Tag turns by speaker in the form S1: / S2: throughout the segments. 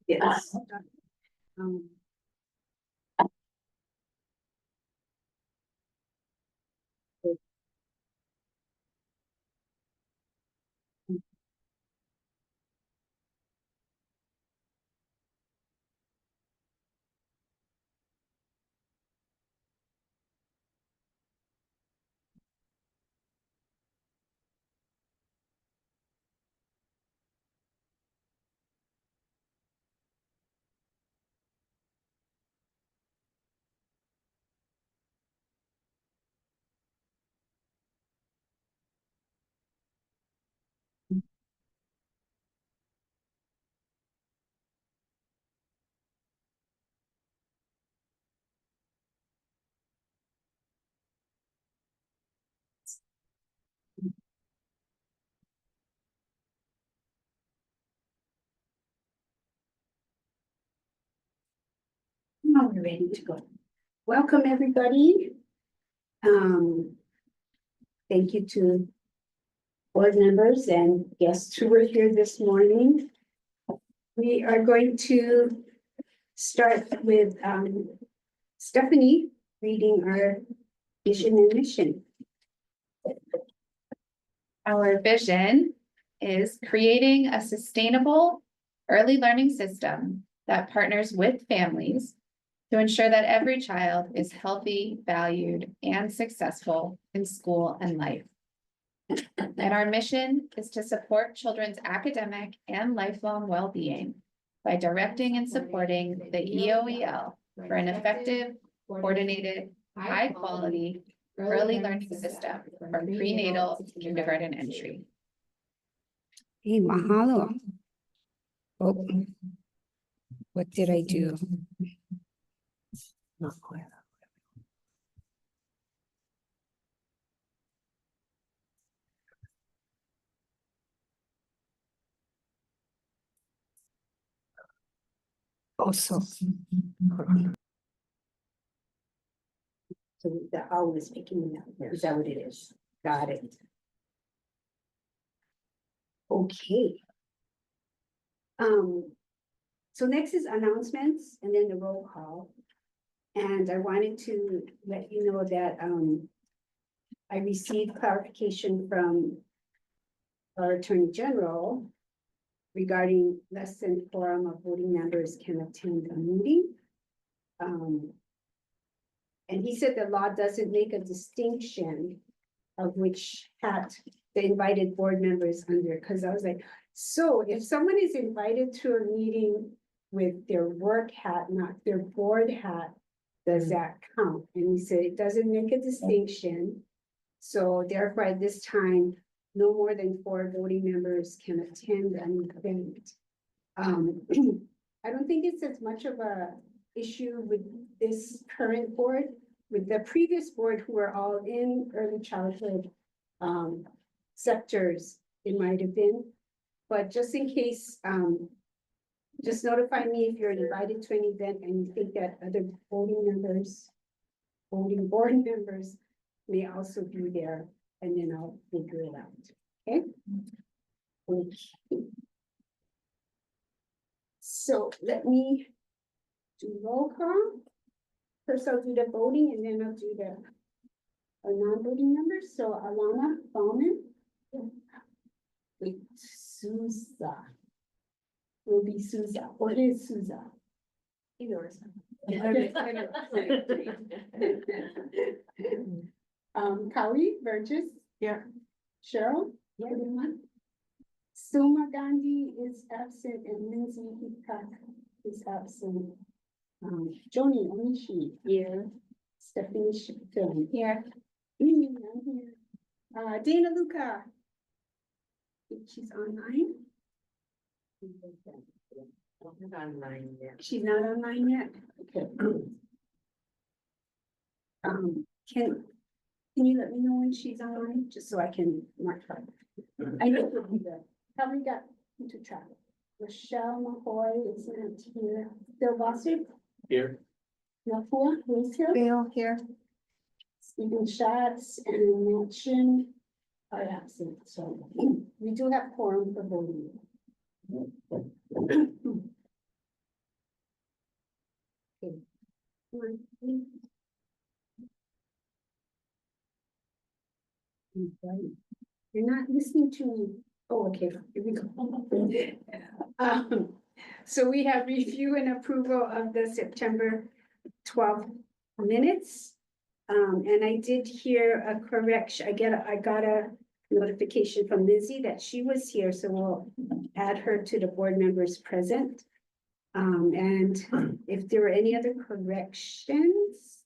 S1: Yes. Um, Now we're ready to go. Welcome, everybody. Um, Thank you to board members and guests who were here this morning. We are going to start with Stephanie reading our vision and mission.
S2: Our vision is creating a sustainable early learning system that partners with families to ensure that every child is healthy, valued, and successful in school and life. And our mission is to support children's academic and lifelong well-being by directing and supporting the EOEL for an effective, coordinated, high-quality early learning system from prenatal to kindergarten entry.
S1: Hey, mahalo. Oh, what did I do? Not quite. Also. So the owl is picking me up. Is that what it is? Got it. Okay. So next is announcements and then the roll call. And I wanted to let you know that I received clarification from our Attorney General regarding less than quorum of voting members can attend a meeting. And he said the law doesn't make a distinction of which hat the invited board members under, because I was like, so if someone is invited to a meeting with their work hat, not their board hat, does that count? And he said it doesn't make a distinction. So therefore, at this time, no more than 4 voting members can attend an event. I don't think it's as much of a issue with this current board. With the previous board who were all in early childhood sectors, it might have been. But just in case, just notify me if you're invited to an event and you think that other voting board members may also be there, and then I'll figure it out, okay? Okay. So let me do roll call. First, I'll do the voting and then I'll do the non-voting members. So Alana Bauman. Wait, Souza. Will be Souza. What is Souza? Yours. Kali Burgess. Yeah. Cheryl. Yeah. Everyone. Suma Gandhi is absent and Lindsay Hickok is absent. Joni Onishi here. Stephanie Shipton here. I'm here. Dana Luca. She's online. She's not online yet. Okay. Can you let me know when she's online, just so I can mark her? I know it'll be good. How we got into travel? Rochelle Mahoy is not here. Bill Bossert?
S3: Here.
S1: Nafua, who's here? Bill here. Stephen Schatz and Matt Shin are absent, so we do have quorum for voting. Okay. Come on. Right. You're not listening to me. Oh, okay, here we go. So we have review and approval of the September 12th minutes. And I did hear a correction. I got a notification from Lizzie that she was here, so we'll add her to the board members present. And if there were any other corrections.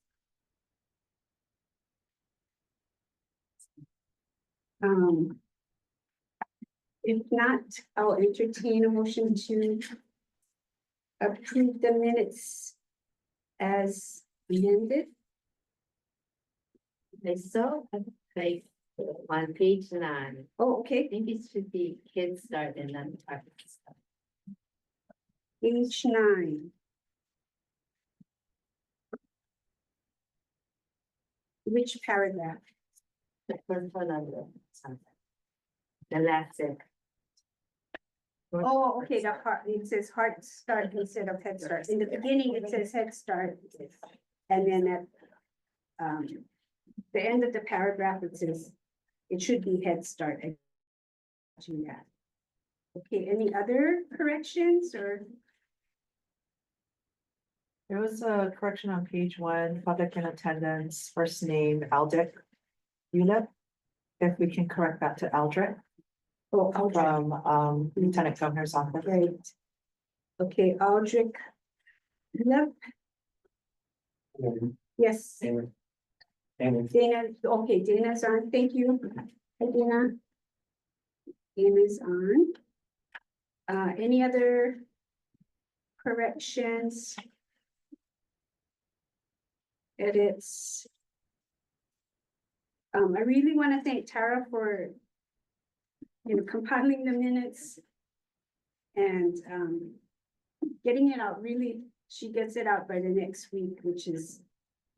S1: If not, I'll entertain a motion to approve the minutes as amended.
S3: I saw a like on page 9,
S1: Oh,
S3: I
S1: okay,
S3: think it should be Kids Start and then Park Start.
S1: page 9. Which paragraph?
S3: The first one on the something. The last set.
S1: Oh, okay, the heart, it says heart start instead of head start. In the beginning, it says head start. And then at the end of the paragraph, it says, it should be head start. Yeah. Okay, any other corrections or?
S4: There was a correction on page 1, public in attendance, first name Aldrich. Unit. If we can correct that to Aldrich
S1: Oh, Aldrich,
S4: from Lieutenant Governor's office.
S1: right. Okay, Aldrich. Yep, yes. Dana, okay, Dana's on, thank you. Hi, Dana. Dana's on. Any other corrections? Edits? I really want to thank Tara for, compiling the minutes and, getting it out, really, she gets it out by the next week, which is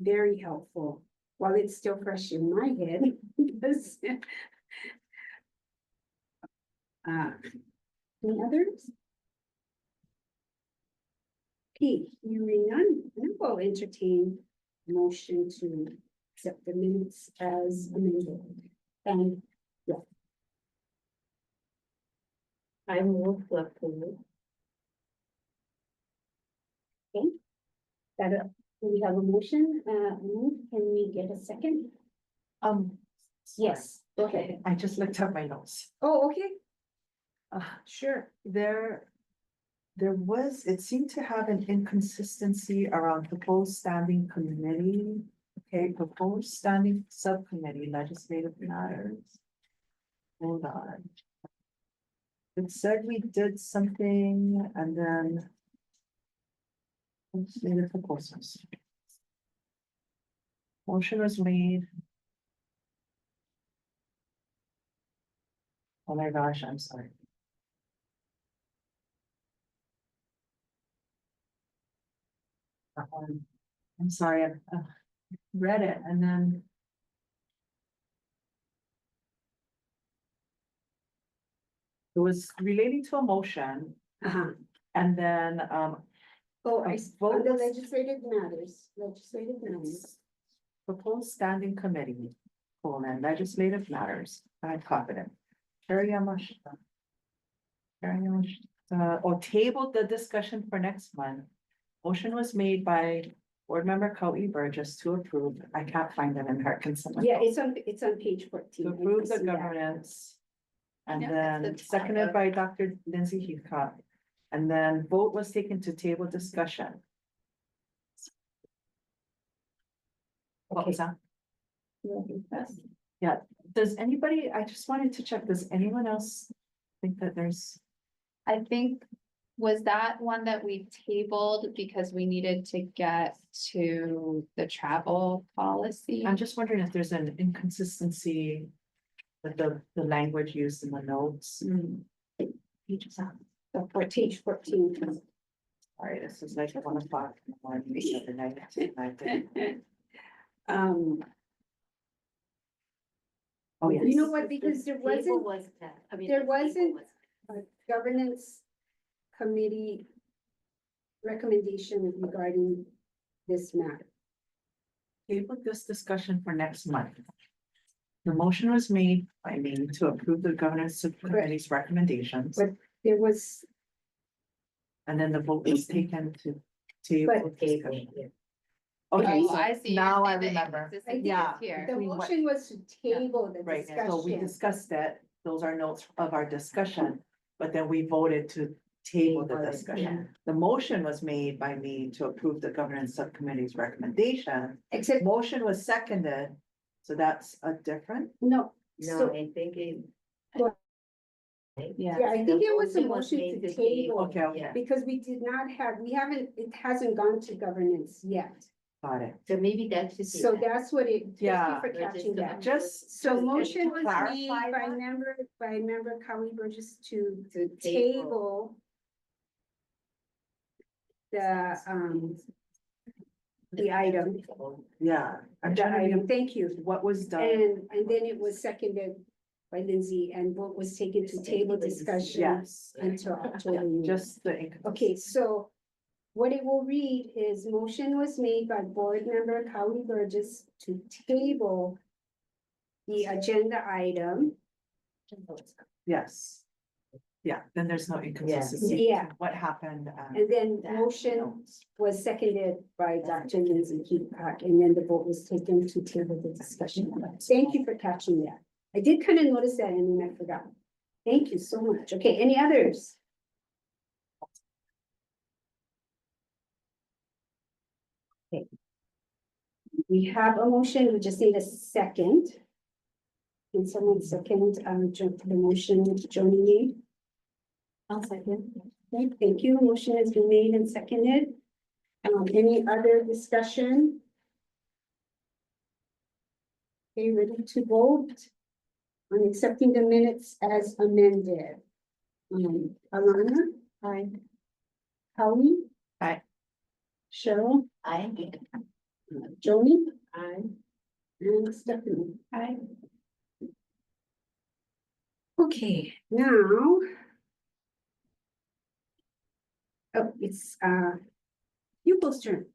S1: very helpful, while it's still fresh in my head. because, any others? Okay, hearing none, I will entertain a motion to accept the minutes as amended. And
S3: I move to approve.
S1: that, we have a motion, can we get a second? Yes, go ahead.
S4: I just looked up my notes.
S1: Oh, okay, sure.
S4: It seemed to have an inconsistency around proposed standing committee. Okay, proposed standing subcommittee, legislative matters. Hold on. It said we did something and then. Legislative proposals. Motion was made. Oh my gosh, I'm sorry. That one. I'm sorry, I read it and then. It was relating to a motion
S1: Uh-huh.
S4: and then,
S1: Oh,
S4: A
S1: I,
S4: vote
S1: under
S4: was-
S1: legislative matters.
S4: proposed standing committee, legislative matters, I copied it. Carry Yamashita. Or tabled the discussion for next month. Motion was made by board member Cody Burgess to approve, I can't find it in her consent.
S1: Yeah, it's on page 14.
S4: To
S1: I
S4: approve
S1: can
S4: the
S1: see that.
S4: governance. And
S2: Yeah,
S4: then
S2: that's the
S4: seconded
S2: top.
S4: by Dr. Lindsay Heathcott. And then vote was taken to table discussion. What was that? Yeah, does anybody, I just wanted to check, does anyone else think that there's,
S2: I think, was that one that we tabled because we needed to get to the travel policy?
S4: I'm just wondering if there's an inconsistency with the language used in the notes.
S1: Pages up. So for page 14.
S4: Sorry, this is like 1 o'clock in the morning the other night. Oh,
S1: You know
S4: yes.
S1: what, because there
S3: The table
S1: wasn't
S3: was that, I mean,
S1: there
S3: the table
S1: wasn't-
S3: was-
S1: a governance committee recommendation regarding this matter.
S4: Table this discussion for next month. The motion was made by me to approve the governance subcommittee's recommendations,
S1: But there was,
S4: and then the vote was taken to table.
S1: But-
S4: discussion.
S3: Yeah.
S4: Okay,
S2: Oh,
S4: so
S2: I see.
S4: now
S2: You're
S4: I
S2: saying the
S4: remember.
S2: inconsistency
S4: Yeah.
S2: is Here.
S1: the
S4: Between what-
S1: motion was to table the
S4: Right, so we
S1: discussion.
S4: discussed it, those are notes of our discussion, but then we voted to table the
S3: Table it,
S4: discussion. The motion was made by me to approve the governance subcommittee's recommendation,
S1: Except,
S4: motion was seconded, so that's a different.
S1: no,
S3: No,
S1: so,
S3: I think it.
S1: Well,
S3: Yeah.
S1: yeah, I think it was a
S3: The
S1: motion
S3: made
S1: to table.
S4: Okay, okay.
S3: Yeah.
S1: because we did not have, it hasn't gone to governance yet.
S4: Got it.
S3: So maybe that should be.
S1: So
S3: that.
S1: that's what it, thank you
S4: Yeah.
S1: for
S3: Or just
S1: catching
S3: the-
S1: that.
S4: Just.
S1: So
S4: to-
S1: motion
S4: to
S1: was made
S4: clarify
S1: by
S4: that,
S1: member Kali Burgess to
S3: Table.
S1: table the item,
S4: Yeah, I'm
S1: the
S4: trying to
S1: item,
S4: be,
S1: thank you.
S4: what was done,
S1: And then it was seconded by Lindsay and vote was taken to table discussion
S4: yes,
S1: until October.
S4: yeah,
S1: meeting.
S4: just the.
S1: Okay, so what it will read is motion was made by board member Kali Burgess to table the agenda item.
S4: Yes. Yeah, then there's no inconsistency.
S1: Yeah.
S4: What happened?
S1: And then
S4: that
S1: motion
S4: notes.
S1: was seconded by Dr. Lindsay Keepak, and then the vote was taken to table the discussion. Thank you for catching that. I did kind of notice that and then I forgot. Thank you so much. Okay, any others? Okay. We have a motion, we just need a second. Can someone second, the motion Joni made?
S3: I'll second.
S1: Okay, thank you. Motion has been made and seconded. Any other discussion? Okay, ready to vote on accepting the minutes as amended. Alana? Aye. Howie?
S4: Aye.
S1: Cheryl?
S3: I.
S1: Joni?
S3: I.
S1: And Stephanie?
S2: Aye.
S1: Okay, now. Oh, it's, Hugo's turn.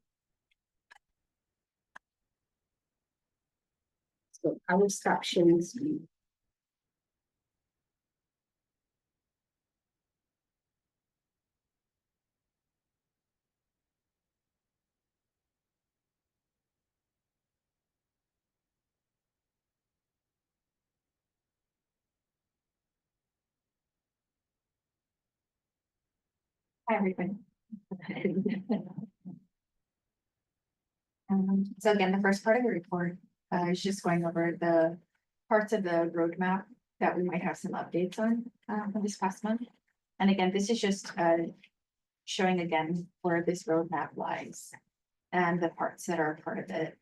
S1: So I will stop sharing screen.
S5: Hi, everybody. So again, the first part of the report is just going over the parts of the roadmap that we might have some updates on from this past month. And again, this is just showing again where this roadmap lies and the parts that are part of it.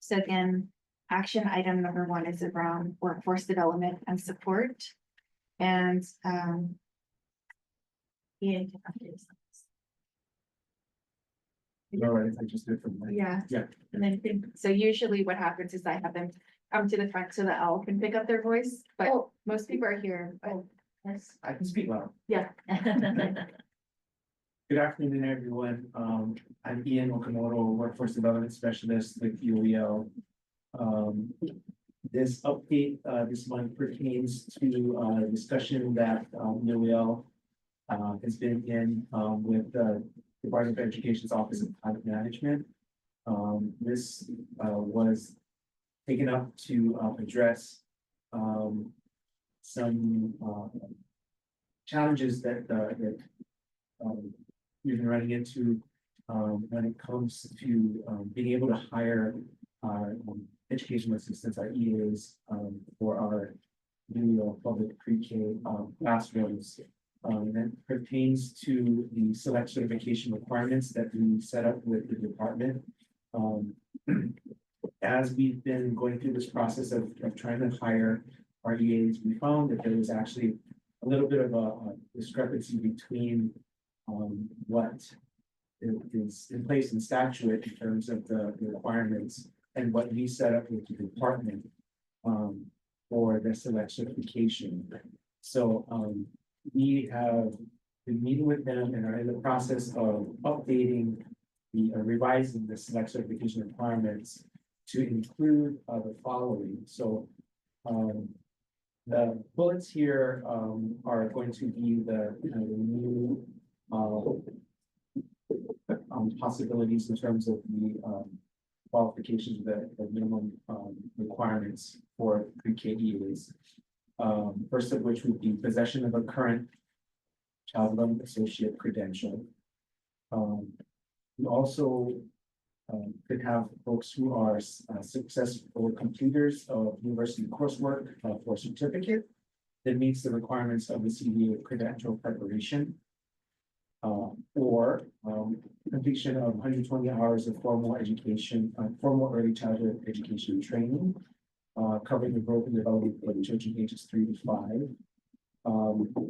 S5: So again, action item number 1 is around workforce development and support. And yeah.
S6: All right, I just did from my.
S5: Yeah.
S6: Yeah.
S5: And then think, so usually what happens is I have them come to the front so that Al can pick up their voice, but
S1: Oh,
S5: most people are here, but yes.
S6: I can speak loud.
S5: Yeah.
S6: Good afternoon, everyone. I'm Ian Okamoto, Workforce Development Specialist with UEL. This update, this month pertains to, discussion that, UEL has been in, with the Department of Education's Office of Climate Management. This, was taken up to, address, some, challenges that, we've been running into, when it comes to, being able to hire, educational assistants, our EAs, for our new public pre-K, classrooms. That pertains to the select certification requirements that we set up with the department. As we've been going through this process of trying to hire our EAs, we found that there was actually a little bit of a discrepancy between what is in place in statute in terms of the requirements and what we set up with the department for the select certification. So we have been meeting with them and are in the process of updating revising the select certification requirements to include the following. So the bullets here are going to be the new possibilities in terms of the qualifications, the minimum requirements for pre-K EAs. First of which would be possession of a current child development associate credential. We also could have folks who are successful completers of university coursework for certificate that meets the requirements of the CDA credential preparation. Or completion of 120 hours of formal education, formal early childhood education training, covering the growth and development for the children ages 3 to 5.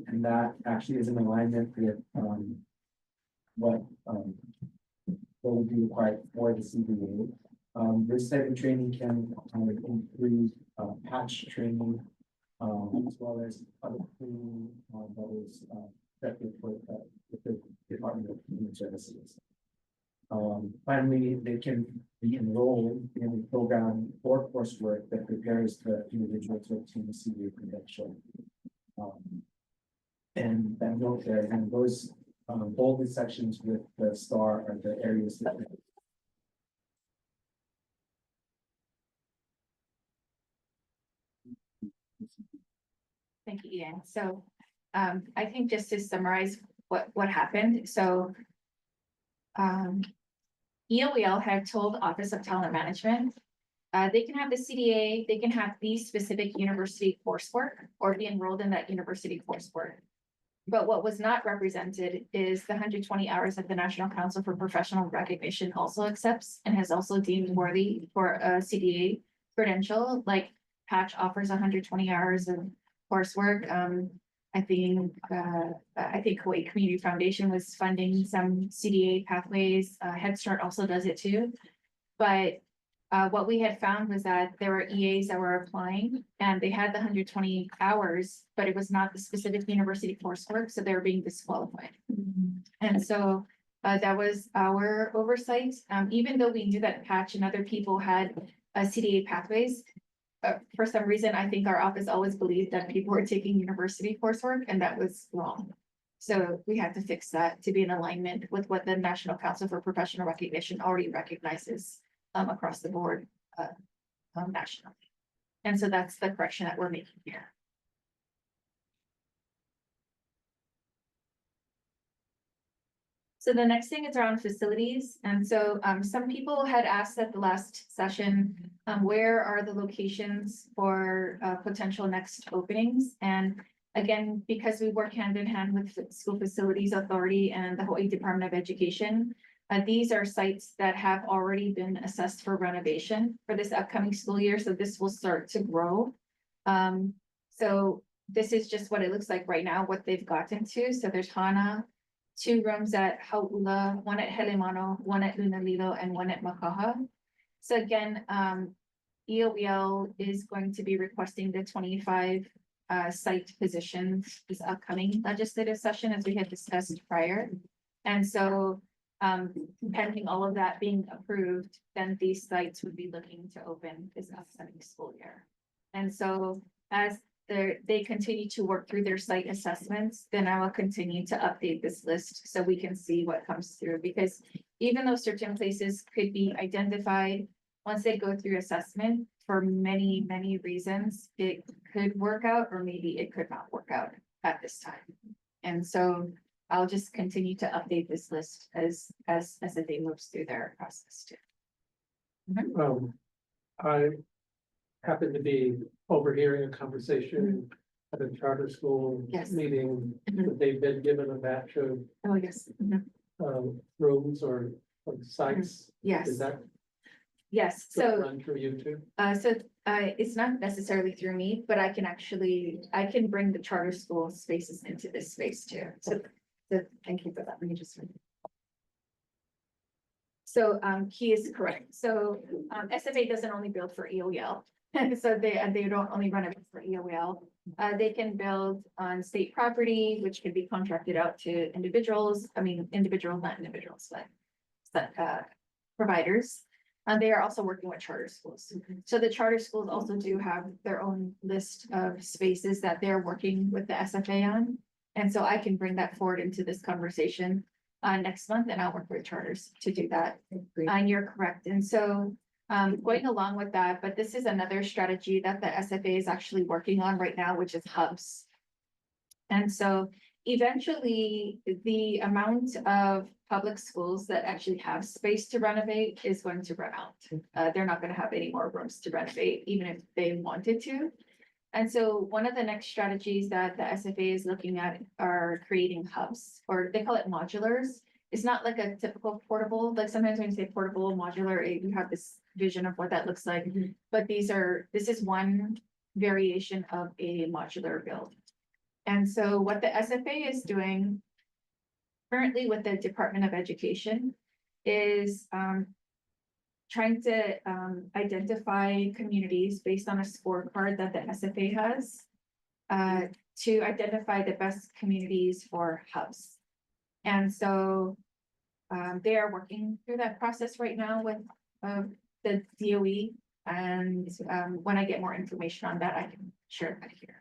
S6: And that actually is in alignment with what would be required for the CDA. This type of training can include patch training, as well as other training that is effective with the Department of Human Services. Finally, they can be enrolled in a program or coursework that prepares the individual to obtain a CDA credential. And that note there, and those bolded sections with the star are the areas that.
S5: Thank you, Ian. So, I think just to summarize what happened, so. ELBL had told Office of Talent Management, they can have the CDA, they can have these specific university coursework or be enrolled in that university coursework. But what was not represented is the 120 hours that the National Council for Professional Recognition also accepts and has also deemed worthy for a CDA credential, like Patch offers 120 hours of coursework. I think Hawaii Community Foundation was funding some CDA pathways. Head Start also does it too. But what we had found was that there were EAs that were applying and they had the 120 hours, but it was not the specific university coursework, so they were being disqualified. And so that was our oversight. Even though we knew that Patch and other people had CDA pathways, for some reason, I think our office always believed that people were taking university coursework, and that was wrong. So we had to fix that to be in alignment with what the National Council for Professional Recognition already recognizes across the board nationally. And so that's the correction that we're making here. So the next thing is around facilities. And so some people had asked at the last session, where are the locations for potential next openings? And again, because we work hand in hand with the School Facilities Authority and the Hawaii Department of Education, these are sites that have already been assessed for renovation for this upcoming school year. So this will start to grow. So this is just what it looks like right now, what they've gotten to. So there's Hana, 2 rooms at Hau'ula, 1 at Helemano, 1 at Lunalilo, and 1 at Makaha. So again, ELBL is going to be requesting the 25 site positions this upcoming legislative session, as we had discussed prior. And so pending all of that being approved, then these sites would be looking to open this upcoming school year. And so as they continue to work through their site assessments, then I will continue to update this list so we can see what comes through. Because even though certain places could be identified, once they go through assessment, for many, many reasons, it could work out or maybe it could not work out at this time. And so I'll just continue to update this list as the day moves through their process too.
S7: I happen to be overhearing a conversation at a charter school
S5: Yes.
S7: meeting that they've been given a batch of
S5: Oh, yes.
S7: rooms or sites.
S5: Yes.
S7: Is that
S5: Yes. So
S7: run through you too?
S5: It's not necessarily through me, but I can bring the charter school spaces into this space too. So thank you for that. Let me just. So he is correct. So SFA doesn't only build for EOL. So they don't only run it for EOL. They can build on state property, which can be contracted out to individuals. I mean, individuals, not individuals, but providers. And they are also working with charter schools. So the charter schools also do have their own list of spaces that they're working with the SFA on. And so I can bring that forward into this conversation next month, and I'll work with charters to do that. And you're correct. And so going along with that, but this is another strategy that the SFA is actually working on right now, which is hubs. And so eventually, the amount of public schools that actually have space to renovate is going to run out. They're not gonna have any more rooms to renovate, even if they wanted to. And so one of the next strategies that the SFA is looking at are creating hubs, or they call it modulars. It's not like a typical portable, like sometimes when you say portable modular, you have this vision of what that looks like. But this is one variation of a modular build. And so what the SFA is doing currently with the Department of Education is trying to identify communities based on a scorecard that the SFA has to identify the best communities for hubs. And so they are working through that process right now with the DOE. And when I get more information on that, I can share that here.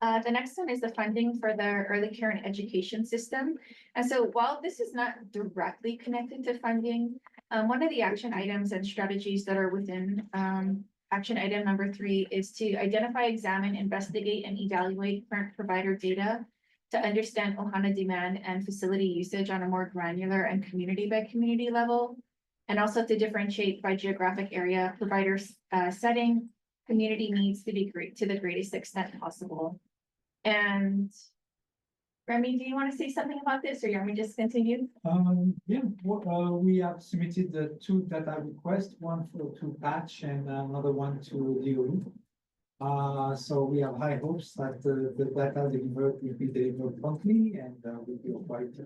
S5: The next one is the funding for the early care and education system. And so while this is not directly connected to funding, one of the action items and strategies that are within action item number 3 is to identify, examine, investigate, and evaluate current provider data to understand Ohana demand and facility usage on a more granular and community by community level. And also to differentiate by geographic area, provider setting, community needs to be great to the greatest extent possible. And Remy, do you want to say something about this, or you want me to just continue?
S8: Yeah, we have submitted the 2 data requests, one to Patch and another one to DOE. So we have high hopes that the data delivered will be delivered promptly and will be quite.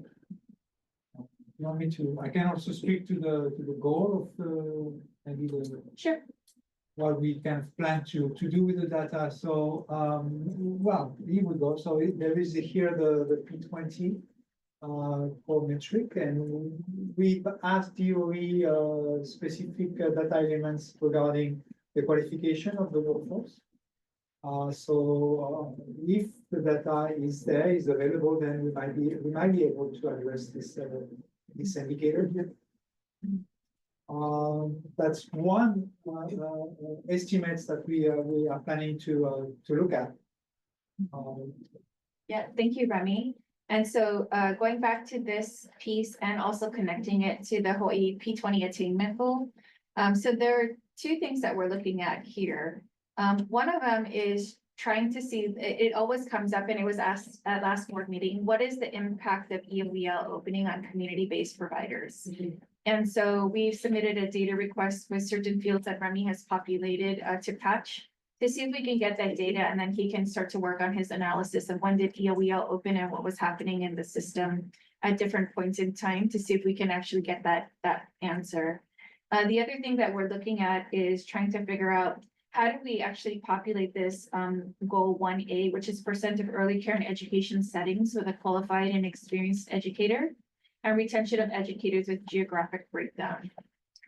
S8: You want me to? I can also speak to the goal of maybe the.
S5: Sure.
S8: What we can plan to do with the data. So, well, here we go. So there is here the P20 core metric, and we asked DOE specific data elements regarding the qualification of the workforce. So if the data is available, then we might be able to address this indicator here. That's one estimates that we are planning to look at.
S5: Yeah, thank you, Remy. And so going back to this piece and also connecting it to the Hawaii P20 attainment goal. So there are 2 things that we're looking at here. One of them is trying to see, it always comes up, and it was asked at last board meeting, what is the impact of EOBL opening on community-based providers? And so we've submitted a data request with certain fields that Remy has populated to Patch to see if we can get that data, and then he can start to work on his analysis of when did EOBL open and what was happening in the system at different points in time to see if we can actually get that answer. The other thing that we're looking at is trying to figure out how do we actually populate this goal 1A, which is percent of early care and education settings with a qualified and experienced educator, and retention of educators with geographic breakdown,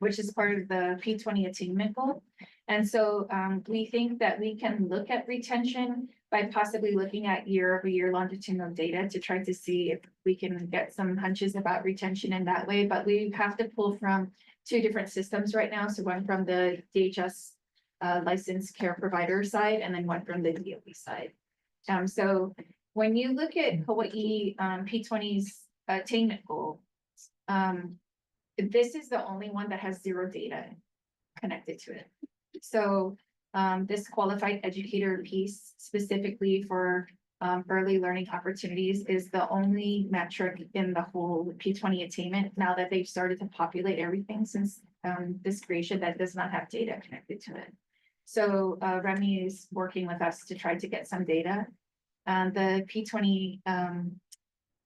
S5: which is part of the P20 attainment goal. And so we think that we can look at retention by possibly looking at year-over-year longitudinal data to try to see if we can get some hunches about retention in that way. But we have to pull from 2 different systems right now. So one from the DHS licensed care provider side, and then one from the DOE side. So when you look at Hawaii P20's attainment goal, this is the only one that has 0 data connected to it. So this qualified educator piece specifically for early learning opportunities is the only metric in the whole P20 attainment now that they've started to populate everything since this creation that does not have data connected to it. So Remy is working with us to try to get some data. The P20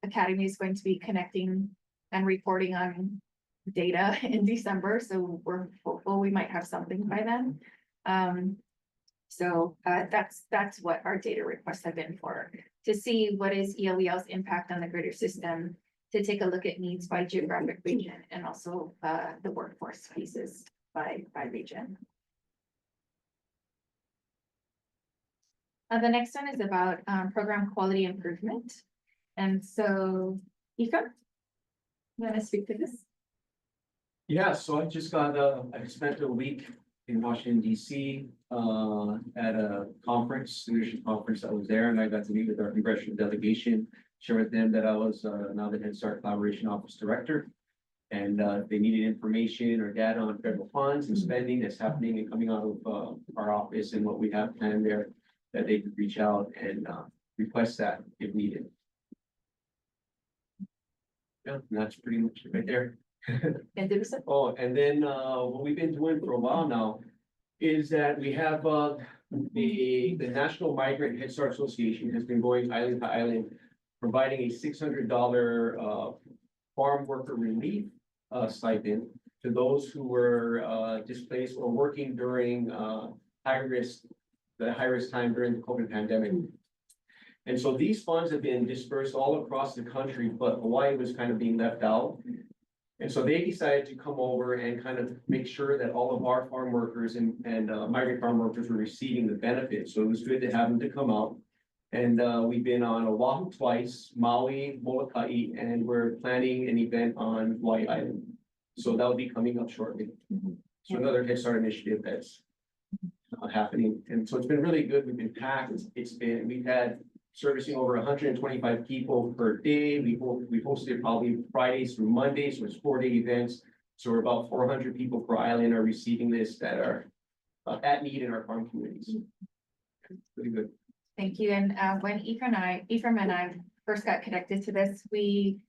S5: Academy is going to be connecting and reporting on data in December, so we're hopeful we might have something by then. So that's what our data requests have been for, to see what is ELEL's impact on the greater system, to take a look at needs by geographic region and also the workforce pieces by region. The next one is about program quality improvement. And so, Ika, you want to speak to this?
S9: Yeah, so I spent a week in Washington DC, at a conference, leadership conference that was there, and I got to meet with our congressional delegation, share with them that I was, now the Head Start Collaboration Office Director. And, they needed information or data on federal funds and spending that's happening and coming out of, our office and what we have planned there, that they could reach out and, request that if needed. Yeah, and that's pretty much it right there.
S5: And do so.
S9: Oh, and then, what we've been doing for a while now is that we have, the National Migrant Head Start Association has been going island to island, providing a $600, farm worker relief, stipend to those who were, displaced or working during, the high risk time during the COVID pandemic. And so these funds have been dispersed all across the country, but Hawaii was kind of being left out. And so they decided to come over and kind of make sure that all of our farm workers and migrant farm workers were receiving the benefits. So it was good to have them to come out. And we've been on Oahu twice, Maui, Molokai, and we're planning an event on Hawaii Island. So that'll be coming up shortly. So another Head Start initiative that's happening. And so it's been really good. We've been packed. We've had servicing over 125 people per day. We hosted probably Fridays through Mondays, so it's 4-day events. So we're about 400 people per island are receiving this that are at need in our farm communities. Pretty good.
S5: Thank you. And when Ephraim and I first got connected to this, we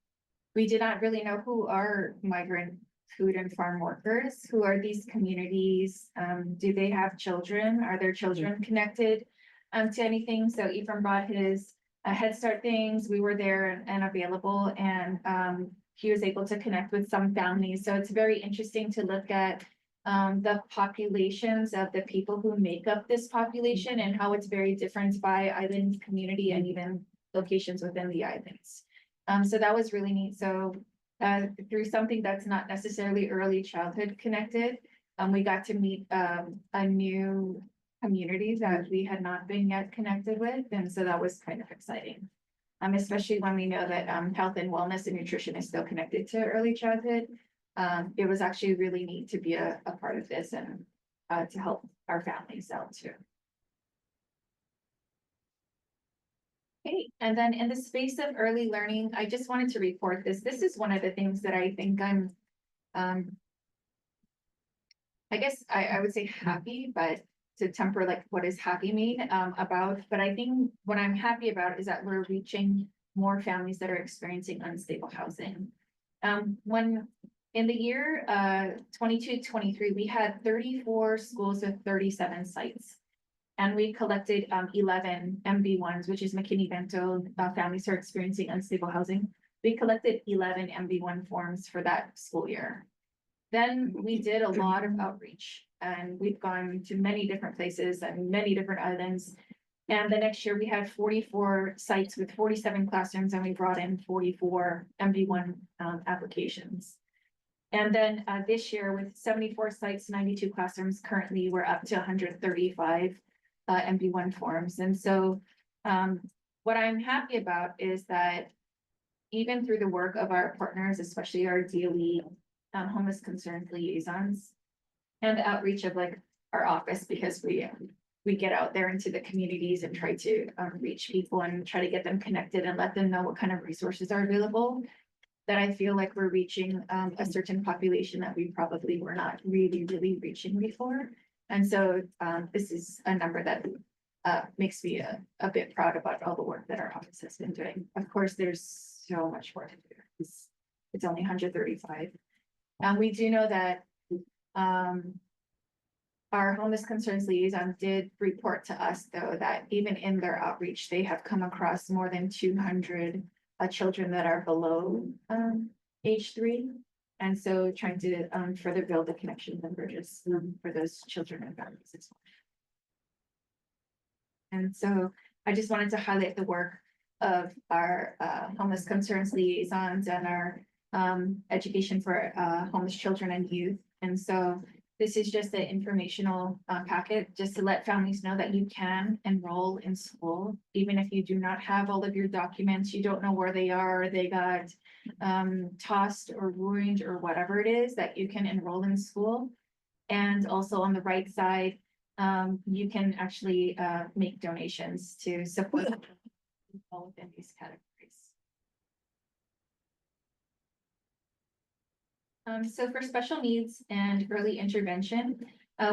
S5: did not really know who are migrant food and farm workers. Who are these communities? Do they have children? Are their children connected to anything? So Ephraim brought his Head Start things. We were there and available, and he was able to connect with some families. So it's very interesting to look at the populations of the people who make up this population and how it's very different by island community and even locations within the islands. So that was really neat. So through something that's not necessarily early childhood connected, we got to meet a new community that we had not been yet connected with. And so that was kind of exciting. Especially when we know that health and wellness and nutrition is still connected to early childhood. It was actually really neat to be a part of this and to help our families out too. Okay, and then in the space of early learning, I just wanted to report this. This is one of the things that I think I'm, I guess I would say happy, but to temper like what does happy mean about, but I think what I'm happy about is that we're reaching more families that are experiencing unstable housing. When in the year 22-23, we had 34 schools with 37 sites. And we collected 11 MB1s, which is McKinney-Vento families who are experiencing unstable housing. We collected 11 MB1 forms for that school year. Then we did a lot of outreach, and we've gone to many different places and many different islands. And the next year we had 44 sites with 47 classrooms, and we brought in 44 MB1 applications. And then this year with 74 sites, 92 classrooms, currently we're up to 135 MB1 forms. And so what I'm happy about is that even through the work of our partners, especially our DOE homeless concerns liaisons and the outreach of like our office, because we get out there into the communities and try to reach people and try to get them connected and let them know what kind of resources are available, that I feel like we're reaching a certain population that we probably were not really reaching before. And so this is a number that makes me a bit proud about all the work that our office has been doing. Of course, there's so much more to do. It's only 135. We do know that our homeless concerns liaison did report to us, though, that even in their outreach, they have come across more than 200 children that are below age 3. And so trying to further build the connections and bridges for those children and families as well. And so I just wanted to highlight the work of our homeless concerns liaisons and our education for homeless children and youth. And so this is just an informational packet, just to let families know that you can enroll in school, even if you do not have all of your documents, you don't know where they are, they got tossed or ruined or whatever it is, that you can enroll in school. And also on the right side, you can actually make donations to support people within these categories. So for special needs and early intervention,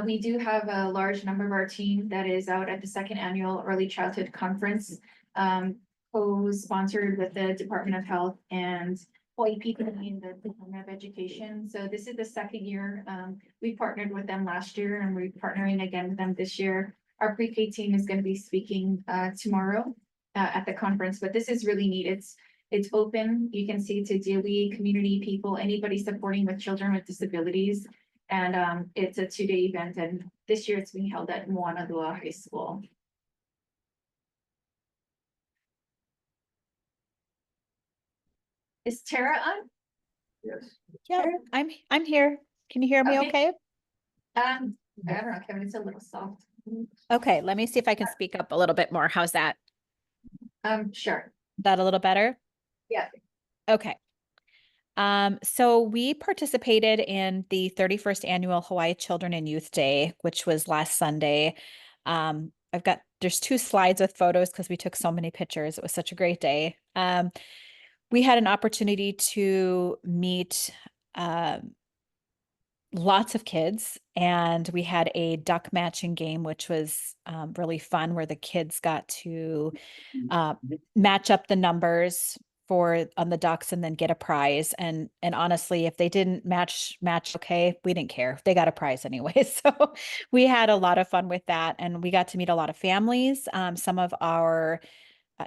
S5: we do have a large number of our team that is out at the second annual Early Childhood Conference, co-sponsored with the Department of Health and Hawaii PPE and the Department of Education. So this is the second year. We partnered with them last year and we're partnering again with them this year. Our pre-K team is going to be speaking tomorrow at the conference, but this is really neat. It's open. You can see to DOE, community people, anybody supporting with children with disabilities. And it's a 2-day event. And this year it's being held at Moana Lua High School. Is Tara on?
S9: Yes.
S10: Yeah, I'm here. Can you hear me
S5: Okay.
S10: okay?
S5: I don't know, Kevin, it's a little soft.
S10: Okay, let me see if I can speak up a little bit more. How's that?
S5: Sure.
S10: That a little better?
S5: Yeah.
S10: Okay. So we participated in the 31st annual Hawaii Children and Youth Day, which was last Sunday. There's 2 slides with photos because we took so many pictures. It was such a great day. We had an opportunity to meet lots of kids, and we had a duck matching game, which was really fun, where the kids got to match up the numbers on the ducks and then get a prize. And honestly, if they didn't match okay, we didn't care. They got a prize anyway. So we had a lot of fun with that, and we got to meet a lot of families, some of our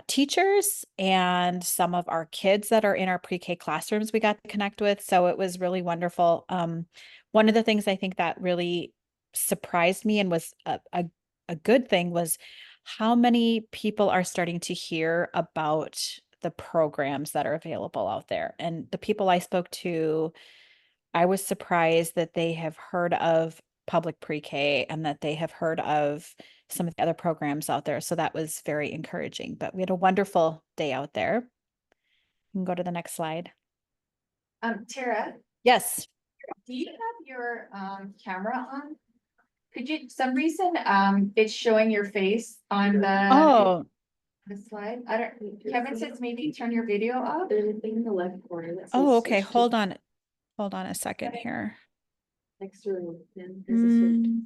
S10: teachers and some of our kids that are in our pre-K classrooms we got to connect with. So it was really wonderful. One of the things I think that really surprised me and was a good thing was how many people are starting to hear about the programs that are available out there. And the people I spoke to, I was surprised that they have heard of public pre-K and that they have heard of some of the other programs out there. So that was very encouraging. But we had a wonderful day out there. You can go to the next slide.
S5: Tara,
S10: Yes.
S5: do you have your camera on? Could you, some reason, it's showing your face on
S10: Oh,
S5: the slide? I don't, Kevin says maybe turn your video off.
S3: There's a thing in the left corner that says.
S10: oh, okay.
S3: switch to-
S10: Hold on. Hold on a second here.
S3: Next to LinkedIn, there's a switch.
S10: Mm,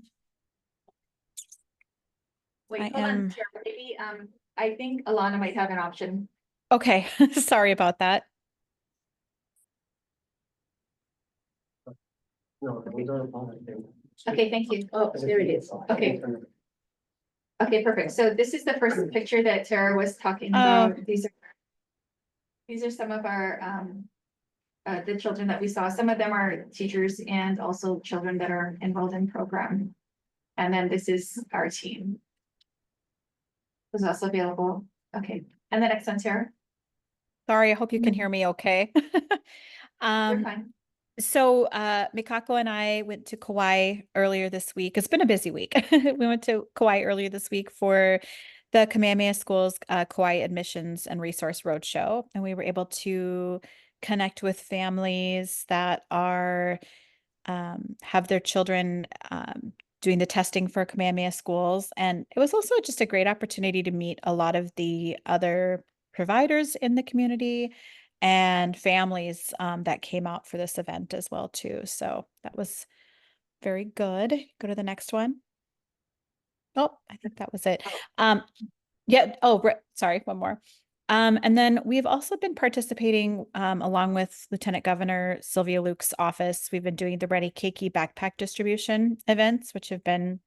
S5: Wait,
S10: I
S5: hold on,
S10: am-
S5: Tara, maybe, I think Alana might have an option.
S10: okay. Sorry about that.
S5: Okay, thank you.
S3: Oh, there it is.
S5: Okay. Okay, perfect. So this is the first picture that Tara was talking about. These are some of our, the children that we saw. Some of them are teachers and also children that are enrolled in program. And then this is our team. Was also available. Okay, and the next one, Tara.
S10: Sorry, I hope you can hear me okay.
S5: You're fine.
S10: So Mikako and I went to Kauai earlier this week. It's been a busy week. We went to Kauai earlier this week for the Kamehameha Schools Kauai Admissions and Resource Roadshow. And we were able to connect with families that are have their children doing the testing for Kamehameha schools. And it was also just a great opportunity to meet a lot of the other providers in the community and families that came out for this event as well too. So that was very good. Go to the next one. Oh, I think that was it. Yeah. Oh, sorry, one more. And then we've also been participating along with Lieutenant Governor Sylvia Luke's office. We've been doing the Ready Keiki backpack distribution events, which have been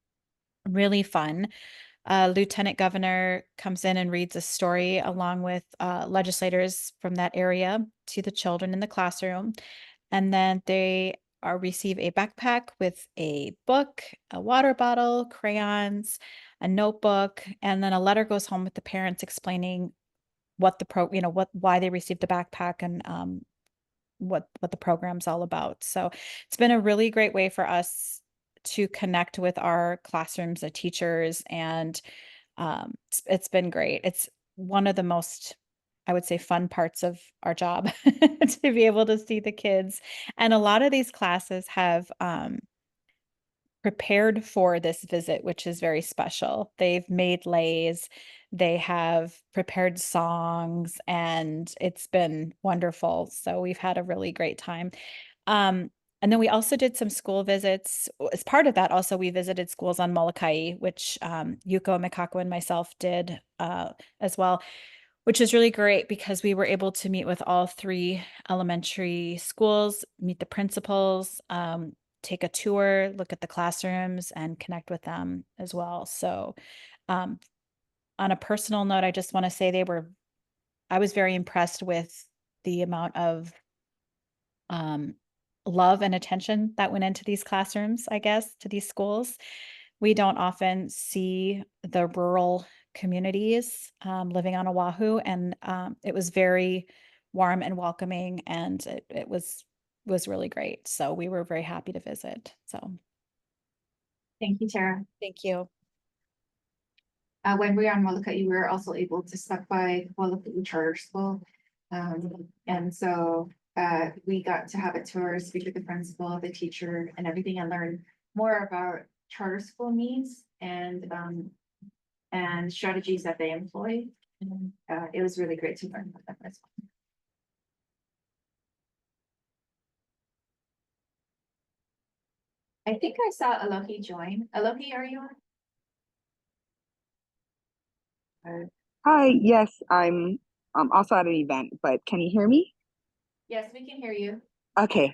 S10: really fun. Lieutenant Governor comes in and reads a story along with legislators from that area to the children in the classroom. And then they receive a backpack with a book, a water bottle, crayons, a notebook, and then a letter goes home with the parents explaining what why they received the backpack and what the program's all about. So it's been a really great way for us to connect with our classrooms, the teachers, and it's been great. It's one of the most, I would say, fun parts of our job to be able to see the kids. And a lot of these classes have prepared for this visit, which is very special. They've made lays, they have prepared songs, and it's been wonderful. So we've had a really great time. And then we also did some school visits. As part of that, also we visited schools on Molokai, which Yuko, Mikako, and myself did as well, which is really great because we were able to meet with all 3 elementary schools, meet the principals, take a tour, look at the classrooms, and connect with them as well. So on a personal note, I just want to say I was very impressed with the amount of love and attention that went into these classrooms, I guess, to these schools. We don't often see the rural communities living on Oahu, and it was very warm and welcoming, and it was really great. So we were very happy to visit. So
S5: Thank you, Tara.
S10: thank you.
S5: When we were on Molokai, we were also able to stop by Molokai Charter School. And so we got to have a tour, speak with the principal, the teacher, and everything, and learn more about charter school needs and strategies that they employ. And it was really great to learn about them as well. I think I saw Alohi join. Alohi, are you on?
S11: Hi, yes, I'm also at an event, but can you hear me?
S5: Yes, we can hear you.
S11: Okay.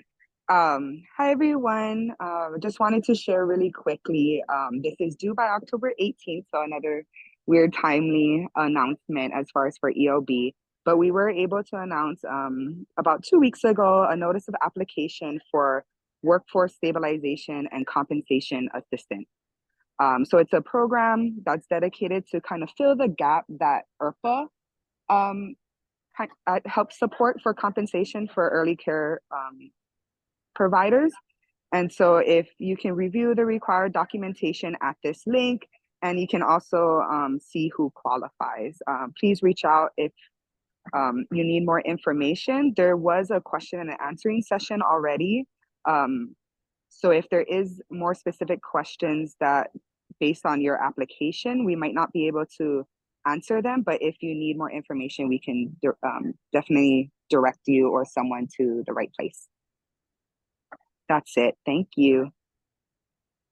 S11: Hi everyone. Just wanted to share really quickly. This is due by October 18th, so another weird timely announcement as far as for ELB. But we were able to announce about 2 weeks ago a notice of application for workforce stabilization and compensation assistance. So it's a program that's dedicated to kind of fill the gap that ERPA helps support for compensation for early care providers. And so if you can review the required documentation at this link, and you can also see who qualifies. Please reach out if you need more information. There was a question and answering session already. So if there is more specific questions that based on your application, we might not be able to answer them, but if you need more information, we can definitely direct you or someone to the right place. That's it. Thank you.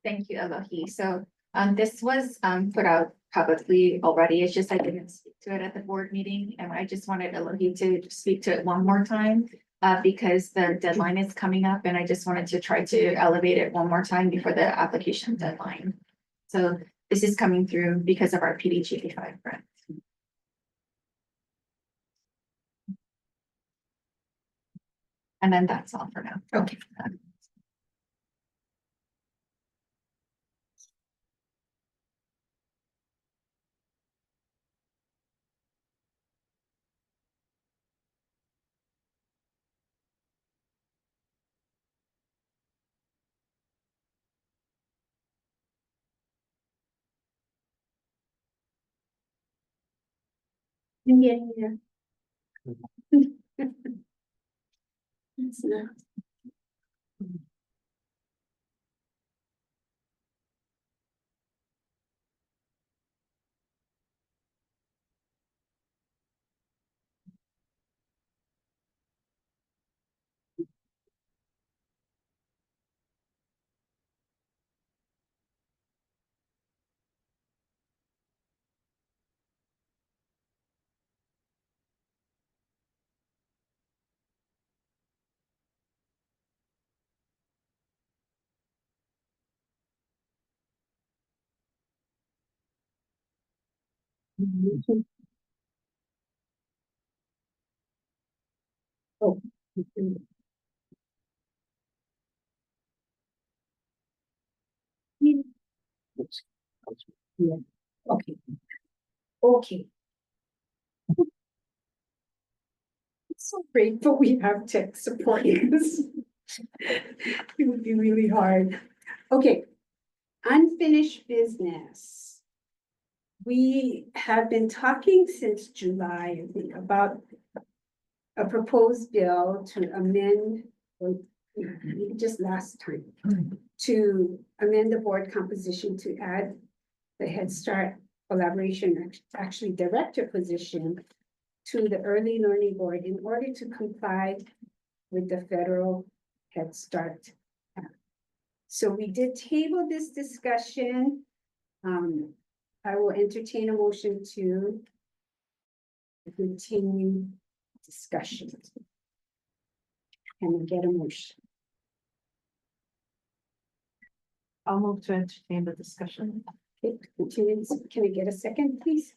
S5: Thank you, Alohi. So this was put out publicly already. It's just I didn't speak to it at the board meeting, and I just wanted Alohi to speak to it one more time because the deadline is coming up, and I just wanted to try to elevate it one more time before the application deadline. So this is coming through because of our PDG-5 grant. And then that's all for now.
S1: Okay. Yeah, yeah. It's not. Oh. Yeah. Okay. Okay. so grateful we have tech supporting us. It would be really hard. Okay, unfinished business. We have been talking since July, I think, about a proposed bill to amend, or maybe just last time, to amend the board composition to add the Head Start collaboration, actually director position to the Early Learning Board in order to comply with the federal Head Start Act. So we did table this discussion. I will entertain a motion to continue discussion. Can we get a motion?
S4: I'll move to entertain the discussion.
S1: Okay, continue. Can I get a second, please?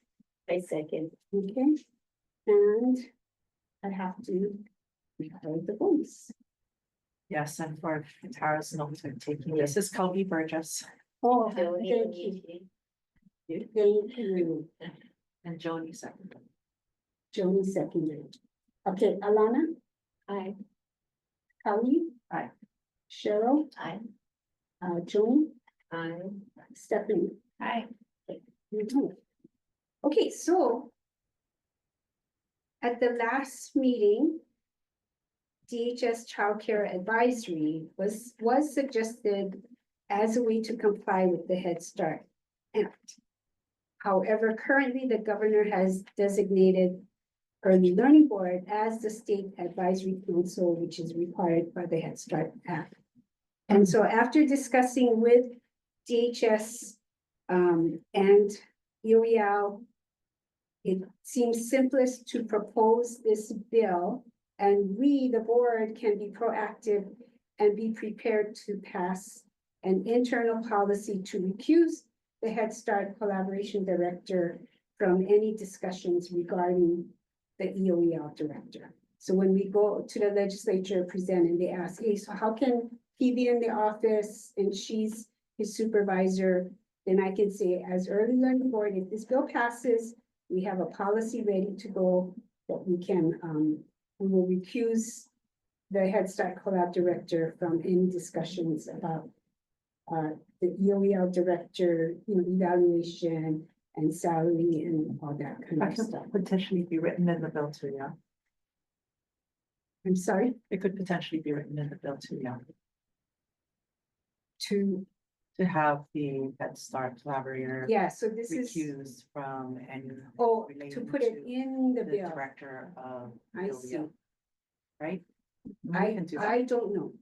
S3: I second.
S1: Okay, and I have to record the voice.
S4: Yes, and for Tara's notes, I'm taking this is Kobe Burgess
S1: Oh,
S3: Joni,
S1: thank you. Thank you.
S4: and Joni second.
S1: Joni seconded. Okay, Alana,
S3: Aye.
S1: Kelly.
S4: Aye.
S1: Cheryl,
S3: Aye.
S1: Joan,
S3: Aye.
S1: Stephanie.
S2: Hi.
S1: Mhm. Okay, so at the last meeting, DHS Childcare Advisory was suggested as a way to comply with the Head Start Act. However, currently the governor has designated Early Learning Board as the state advisory council, which is required by the Head Start Act. And so after discussing with DHS and EOEL, it seems simplest to propose this bill, and we, the board, can be proactive and be prepared to pass an internal policy to recuse the Head Start Collaboration Director from any discussions regarding the EOEL director. So when we go to the legislature, present, and they ask, hey, so how can he be in the office and she's his supervisor? Then I can say, as Early Learning Board, if this bill passes, we have a policy ready to go that we can, we will recuse the Head Start Collab director from any discussions about the EOEL director, evaluation and salary and all that kind
S4: That
S1: of
S4: could
S1: stuff.
S4: potentially be written in the bill too, yeah.
S1: I'm sorry,
S4: It could potentially be written in the bill too, yeah.
S1: to,
S4: To have the Head Start collaborator
S1: yeah, so this is,
S4: recused from any.
S1: oh, to
S4: relating
S1: put it
S4: to
S1: in the
S4: The
S1: bill.
S4: director of.
S1: I
S4: EOEL,
S1: see.
S4: Right? We
S1: I,
S4: can do that.
S1: I don't know.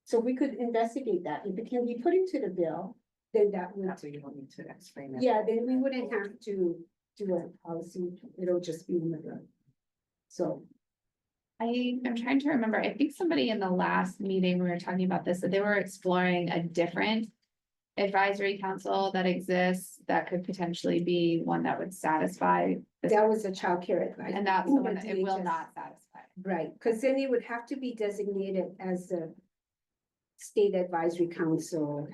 S1: So we could investigate that. If it can be put into the bill, then that would,
S4: That way you don't need to explain it.
S1: yeah, then we wouldn't have to do a policy. It'll just be in the bill. So,
S2: I'm trying to remember, I think somebody in the last meeting, we were talking about this, that they were exploring a different advisory council that exists, that could potentially be one that would satisfy this,
S1: that was a childcare advice.
S2: and that's the one that it will not satisfy.
S1: Right, because then it would have to be designated as the state advisory council,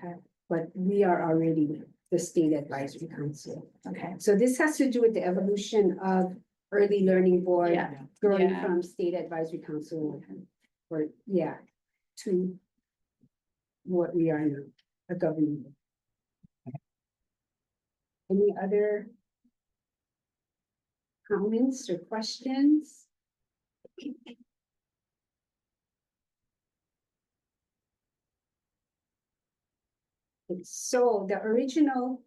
S1: but we are already the state advisory council.
S2: Okay.
S1: So this has to do with the evolution of Early Learning Board
S2: Yeah.
S1: growing
S2: Yeah.
S1: from state advisory council or, yeah, to what we are now, a government. Any other comments or questions? So the original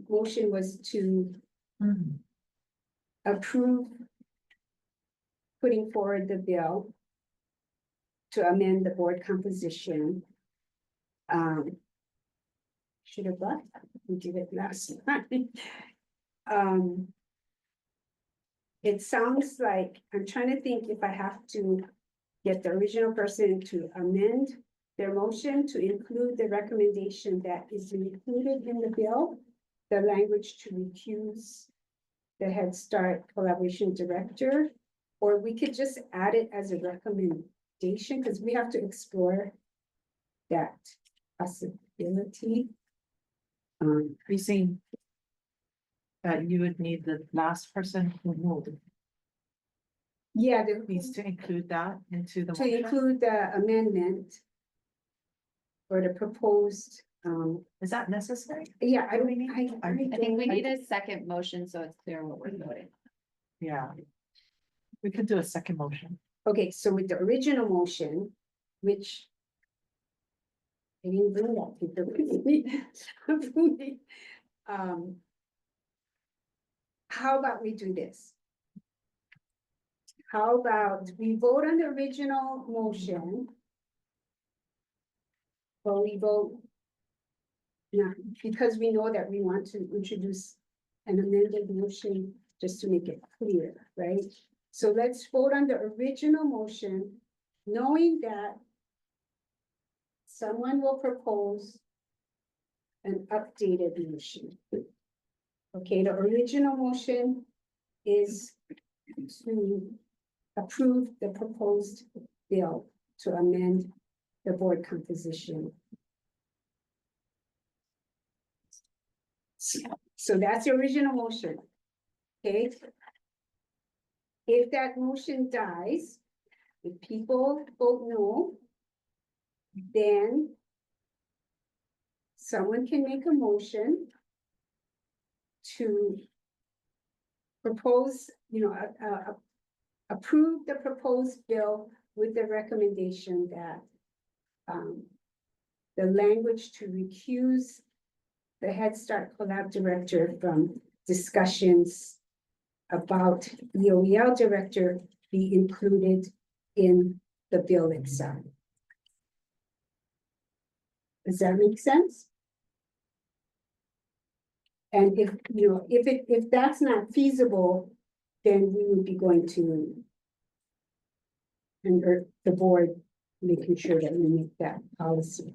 S1: motion was to approve putting forward the bill to amend the board composition. Should have left, we did it last time. It sounds like, I'm trying to think if I have to get the original person to amend their motion to include the recommendation that is included in the bill, the language to recuse the Head Start Collaboration Director, or we could just add it as a recommendation, because we have to explore that possibility.
S4: We seen that you would need the last person who moved.
S1: Yeah,
S4: needs to include that into the
S1: to
S4: motion.
S1: include the amendment. Or the proposed,
S4: Is that necessary?
S1: yeah, I
S4: Do
S1: don't,
S4: we need-
S2: I think we need a second motion, so it's clear what we're voting.
S4: Yeah. We could do a second motion.
S1: okay, so with the original motion, which. I didn't bring that paper with me. How about we do this? How about we vote on the original motion? But we vote. Yeah, because we know that we want to introduce an amended motion, just to make it clear, right? So let's vote on the original motion, knowing that someone will propose an updated motion. Okay, the original motion is to approve the proposed bill to amend the board composition. So that's the original motion. Okay. If that motion dies, if people vote no, then someone can make a motion to propose, approve the proposed bill with the recommendation that the language to recuse the Head Start Collab director from discussions about EOEL director be included in the bill itself. Does that make sense? And if that's not feasible, then we would be going to and the board making sure that we make that policy.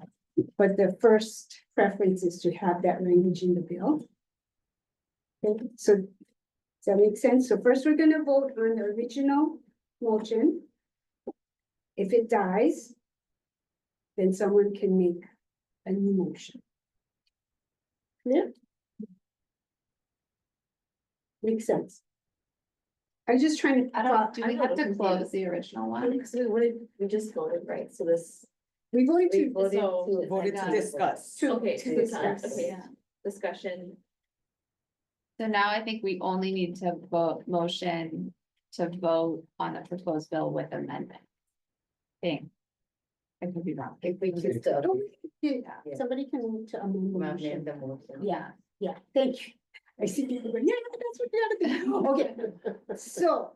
S1: But the first preference is to have that language in the bill. Okay, so does that make sense? So first we're gonna vote on the original motion. If it dies, then someone can make a new motion. Clear? Makes sense. I'm just trying to.
S2: I don't, do we
S3: I'm
S2: have
S3: a
S2: to
S3: little
S2: close
S3: confused.
S2: the original one?
S3: Because we just voted, right? So this.
S1: We voted
S3: We
S1: to.
S3: voted to.
S4: Voted to discuss.
S3: Okay,
S1: to
S3: to discuss,
S1: discuss.
S3: okay,
S2: Yeah.
S3: discussion.
S2: So now I think we only need to motion to vote on the proposed bill with amendment. Thing. I could be wrong.
S3: If we just.
S1: Yeah, somebody can move to amend the motion.
S3: Amend the motion.
S1: Yeah, thank you. I see people going, yeah, that's what you gotta do. Okay, so.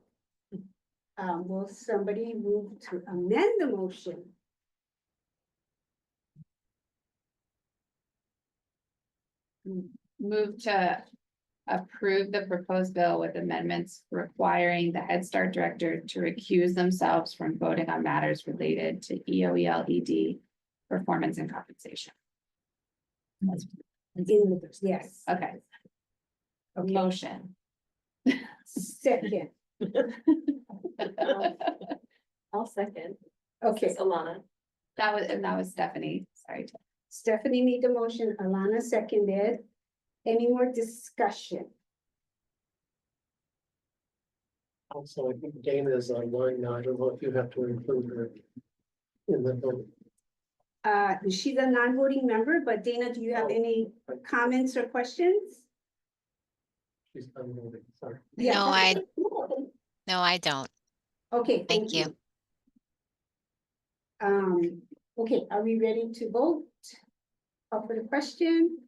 S1: Will somebody move to amend the motion?
S2: Move to approve the proposed bill with amendments requiring the Head Start director to recuse themselves from voting on matters related to EOEL ED performance and compensation.
S1: Yes.
S2: Okay,
S1: Okay,
S2: motion.
S1: second,
S3: I'll second.
S1: okay,
S3: Alana.
S2: That was Stephanie, sorry.
S1: Stephanie made the motion, Alana seconded. Any more discussion?
S7: Also, I think Dana is online now. I don't know if you have to include her in the vote.
S1: She's a non-voting member, but Dana, do you have any comments or questions?
S7: She's unmoving, sorry.
S1: Yeah.
S12: No, I don't.
S1: Okay,
S12: Thank you.
S1: Okay, are we ready to vote? Call for the question?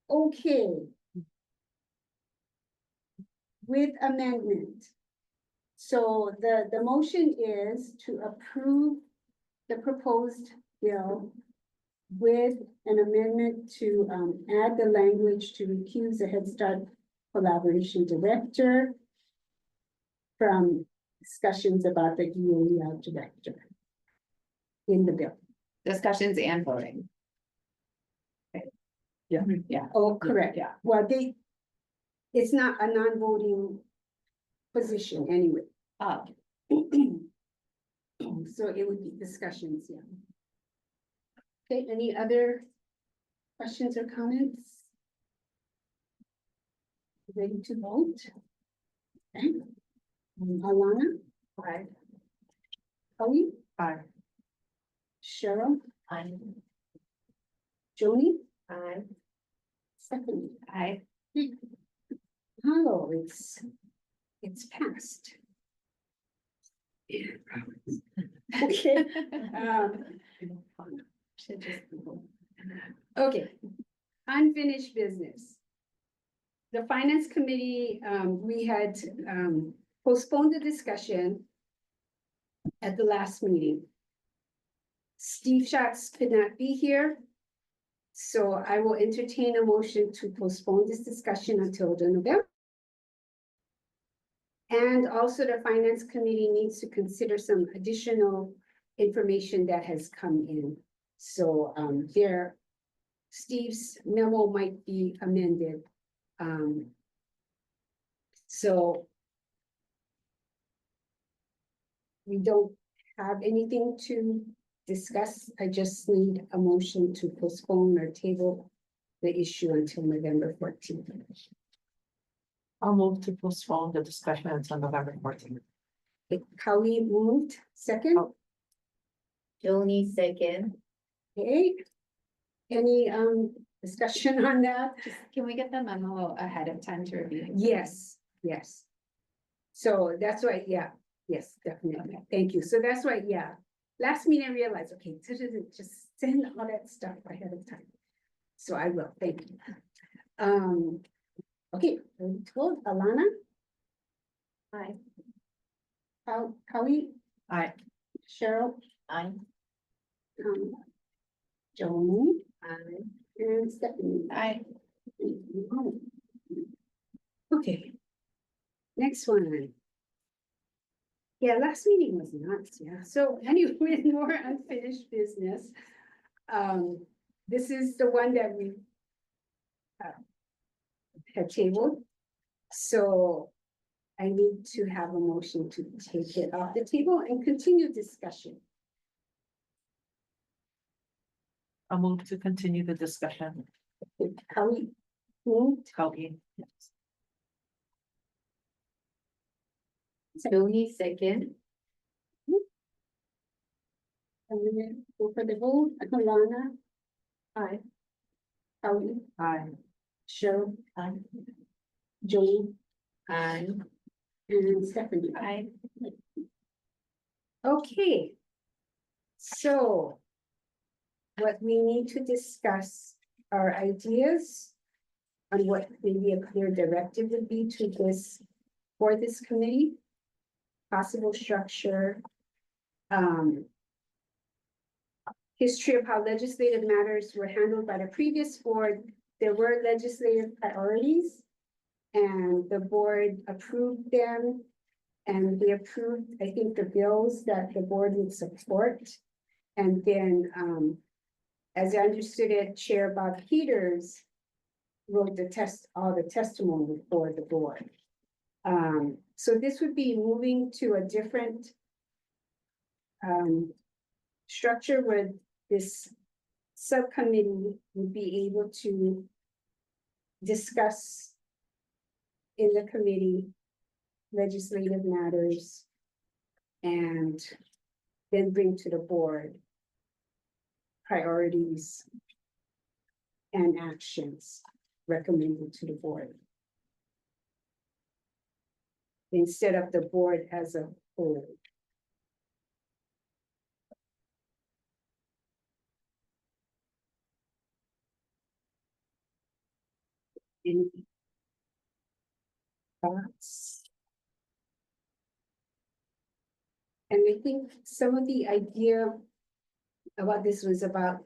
S1: Okay. With amendment. So the motion is to approve the proposed bill with an amendment to add the language to recuse the Head Start Collaboration Director from discussions about the EOEL director in the bill.
S2: Discussions and voting.
S1: Oh, correct. Yeah. Well, it's not a non-voting position anyway.
S2: Oh,
S1: So it would be discussions, yeah. Okay, any other questions or comments? Ready to vote? Okay. Alana?
S3: Aye.
S1: Kelly,
S4: Aye.
S1: Cheryl,
S3: Aye.
S1: Joni,
S3: Aye.
S1: Stephanie.
S2: Aye.
S1: Oh, it's passed. Okay,
S2: Should just.
S1: okay. Unfinished business. The finance committee, we had, postponed the discussion at the last meeting. Steve Schatz could not be here. So I will entertain a motion to postpone this discussion until the November. And also the finance committee needs to consider some additional information that has come in. So, Steve's memo might be amended. So we don't have anything to discuss. I just need a motion to postpone or table the issue until November 14th.
S4: I'll move to postpone the discussion until November 14th.
S1: Howie moved, second.
S4: Oh.
S3: Joni second.
S1: Okay. Any discussion on that?
S2: Can we get the memo ahead of time to review?
S1: Yes, yes. So that's why, yeah, yes, definitely. Thank you. So that's why, yeah. Last meeting I realized, okay, just send all that stuff ahead of time. So I will, thank you. Okay, told Alana.
S3: Aye.
S1: Howie,
S4: Aye.
S1: Cheryl,
S3: Aye.
S1: Joni,
S3: Aye.
S1: and Stephanie.
S2: Aye.
S1: Okay. Next one. Yeah, last meeting was nuts, yeah. So anyway, more unfinished business. This is the one that we had tabled. So I need to have a motion to take it off the table and continue discussion.
S4: I'll move to continue the discussion.
S1: Howie moved,
S4: Colleen. Yes.
S3: Joni second.
S1: and then go for the vote. Alana. Aye. Howie,
S4: Aye.
S1: Cheryl,
S3: Aye.
S1: Joni,
S3: Aye.
S1: and Stephanie.
S2: Aye.
S1: Okay. So what we need to discuss are ideas on what maybe a clear directive would be to this, for this committee, possible structure, history of how legislative matters were handled by the previous board. There were legislative priorities and the board approved them. And they approved, I think, the bills that the board would support. And then, as I understood it, Chair Bob Peters wrote all the testimony for the board. So this would be moving to a different structure where this subcommittee would be able to discuss in the committee legislative matters and then bring to the board priorities and actions recommended to the board. Instead of the board as a whole. Any thoughts? And I think some of the idea about this was about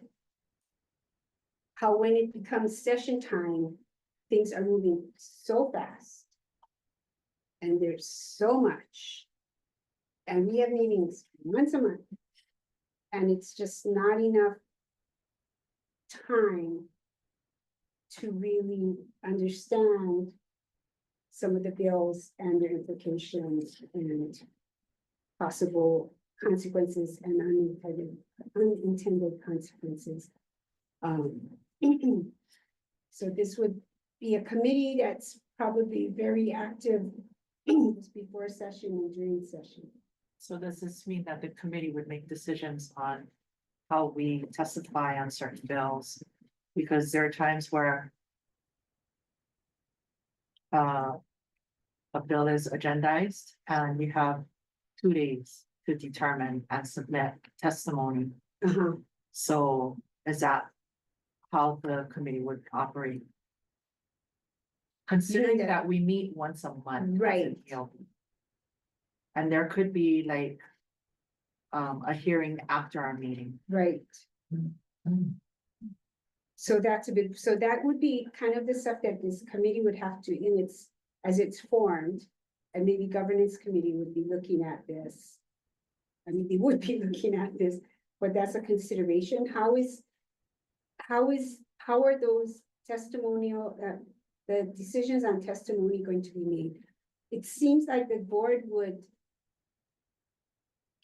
S1: how when it becomes session time, things are moving so fast. And there's so much. And we have meetings once a month. And it's just not enough time to really understand some of the bills and their implications and possible consequences and unintended consequences. So this would be a committee that's probably very active before session and during session.
S4: So does this mean that the committee would make decisions on how we testify on certain bills? Because there are times where a bill is agendized and you have 2 days to determine and submit testimony.
S1: Uh-huh.
S4: So is that how the committee would operate? Considering
S1: that-
S4: that we meet once a month. as an
S1: Right.
S4: ELB. And there could be like a hearing after our meeting.
S1: Right. So that's a bit, so that would be kind of the stuff that this committee would have to, in its, as it's formed. And maybe governance committee would be looking at this. I mean, they would be looking at this, but that's a consideration. How are those testimonial, the decisions on testimony going to be made? It seems like the board would.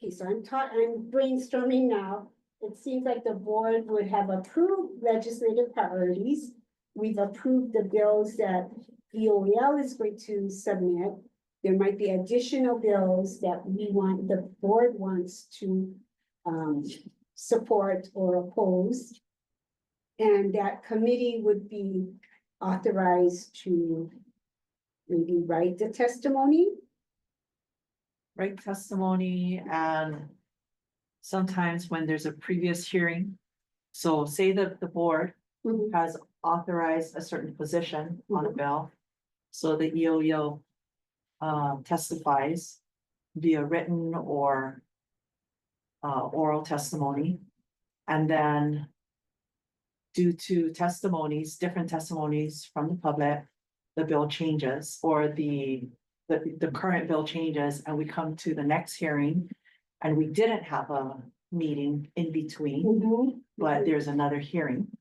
S1: Okay, so I'm brainstorming now. It seems like the board would have approved legislative priorities. We've approved the bills that EOL is going to submit. There might be additional bills that the board wants to support or oppose. And that committee would be authorized to maybe write the testimony.
S4: Write testimony and sometimes when there's a previous hearing. So say that the board
S1: Mhm.
S4: has authorized a certain position on a bill. So the EOL testifies via written or oral testimony. And then due to testimonies, different testimonies from the public, the bill changes or the current bill changes and we come to the next hearing and we didn't have a meeting in between,
S1: Mhm.
S4: but there's another hearing.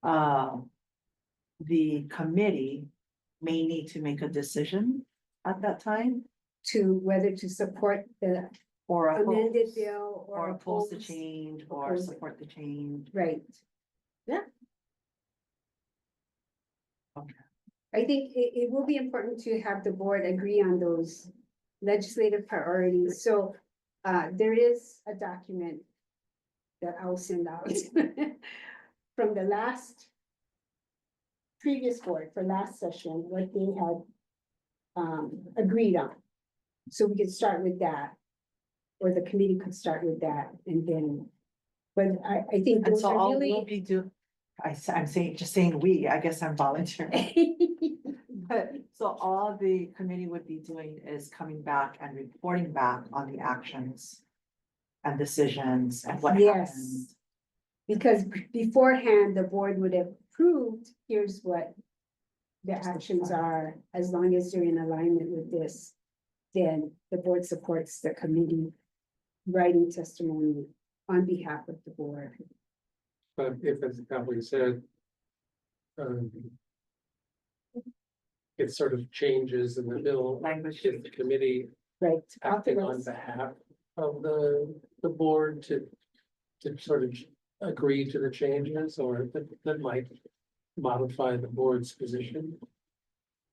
S4: The committee may need to make a decision at that time
S1: To whether to support the
S4: or
S1: amended
S4: oppose,
S1: bill
S4: or oppose the
S1: oppose.
S4: change or
S1: oppose it.
S4: support the change.
S1: Right. Yeah.
S4: Okay.
S1: I think it will be important to have the board agree on those legislative priorities. So there is a document that I'll send out from the previous board for last session, what they had agreed on. So we could start with that, or the committee could start with that, and then, but I think
S4: And
S1: those
S4: so
S1: are
S4: all we'll
S1: really.
S4: be I'm saying we, I guess I'm volunteering. But so all the committee would be doing is coming back and reporting back on the actions and decisions and what
S1: Yes.
S4: happened.
S1: Because beforehand, the board would have proved, here's what the actions are, as long as you're in alignment with this, then the board supports the committee writing testimony on behalf of the board.
S7: But if, as Kathleen said, it sort of changes in the bill,
S4: Language.
S7: is the committee
S1: Right.
S7: acting on
S1: Authorize.
S7: behalf of the board to sort of agree to the changes, or that might modify the board's position?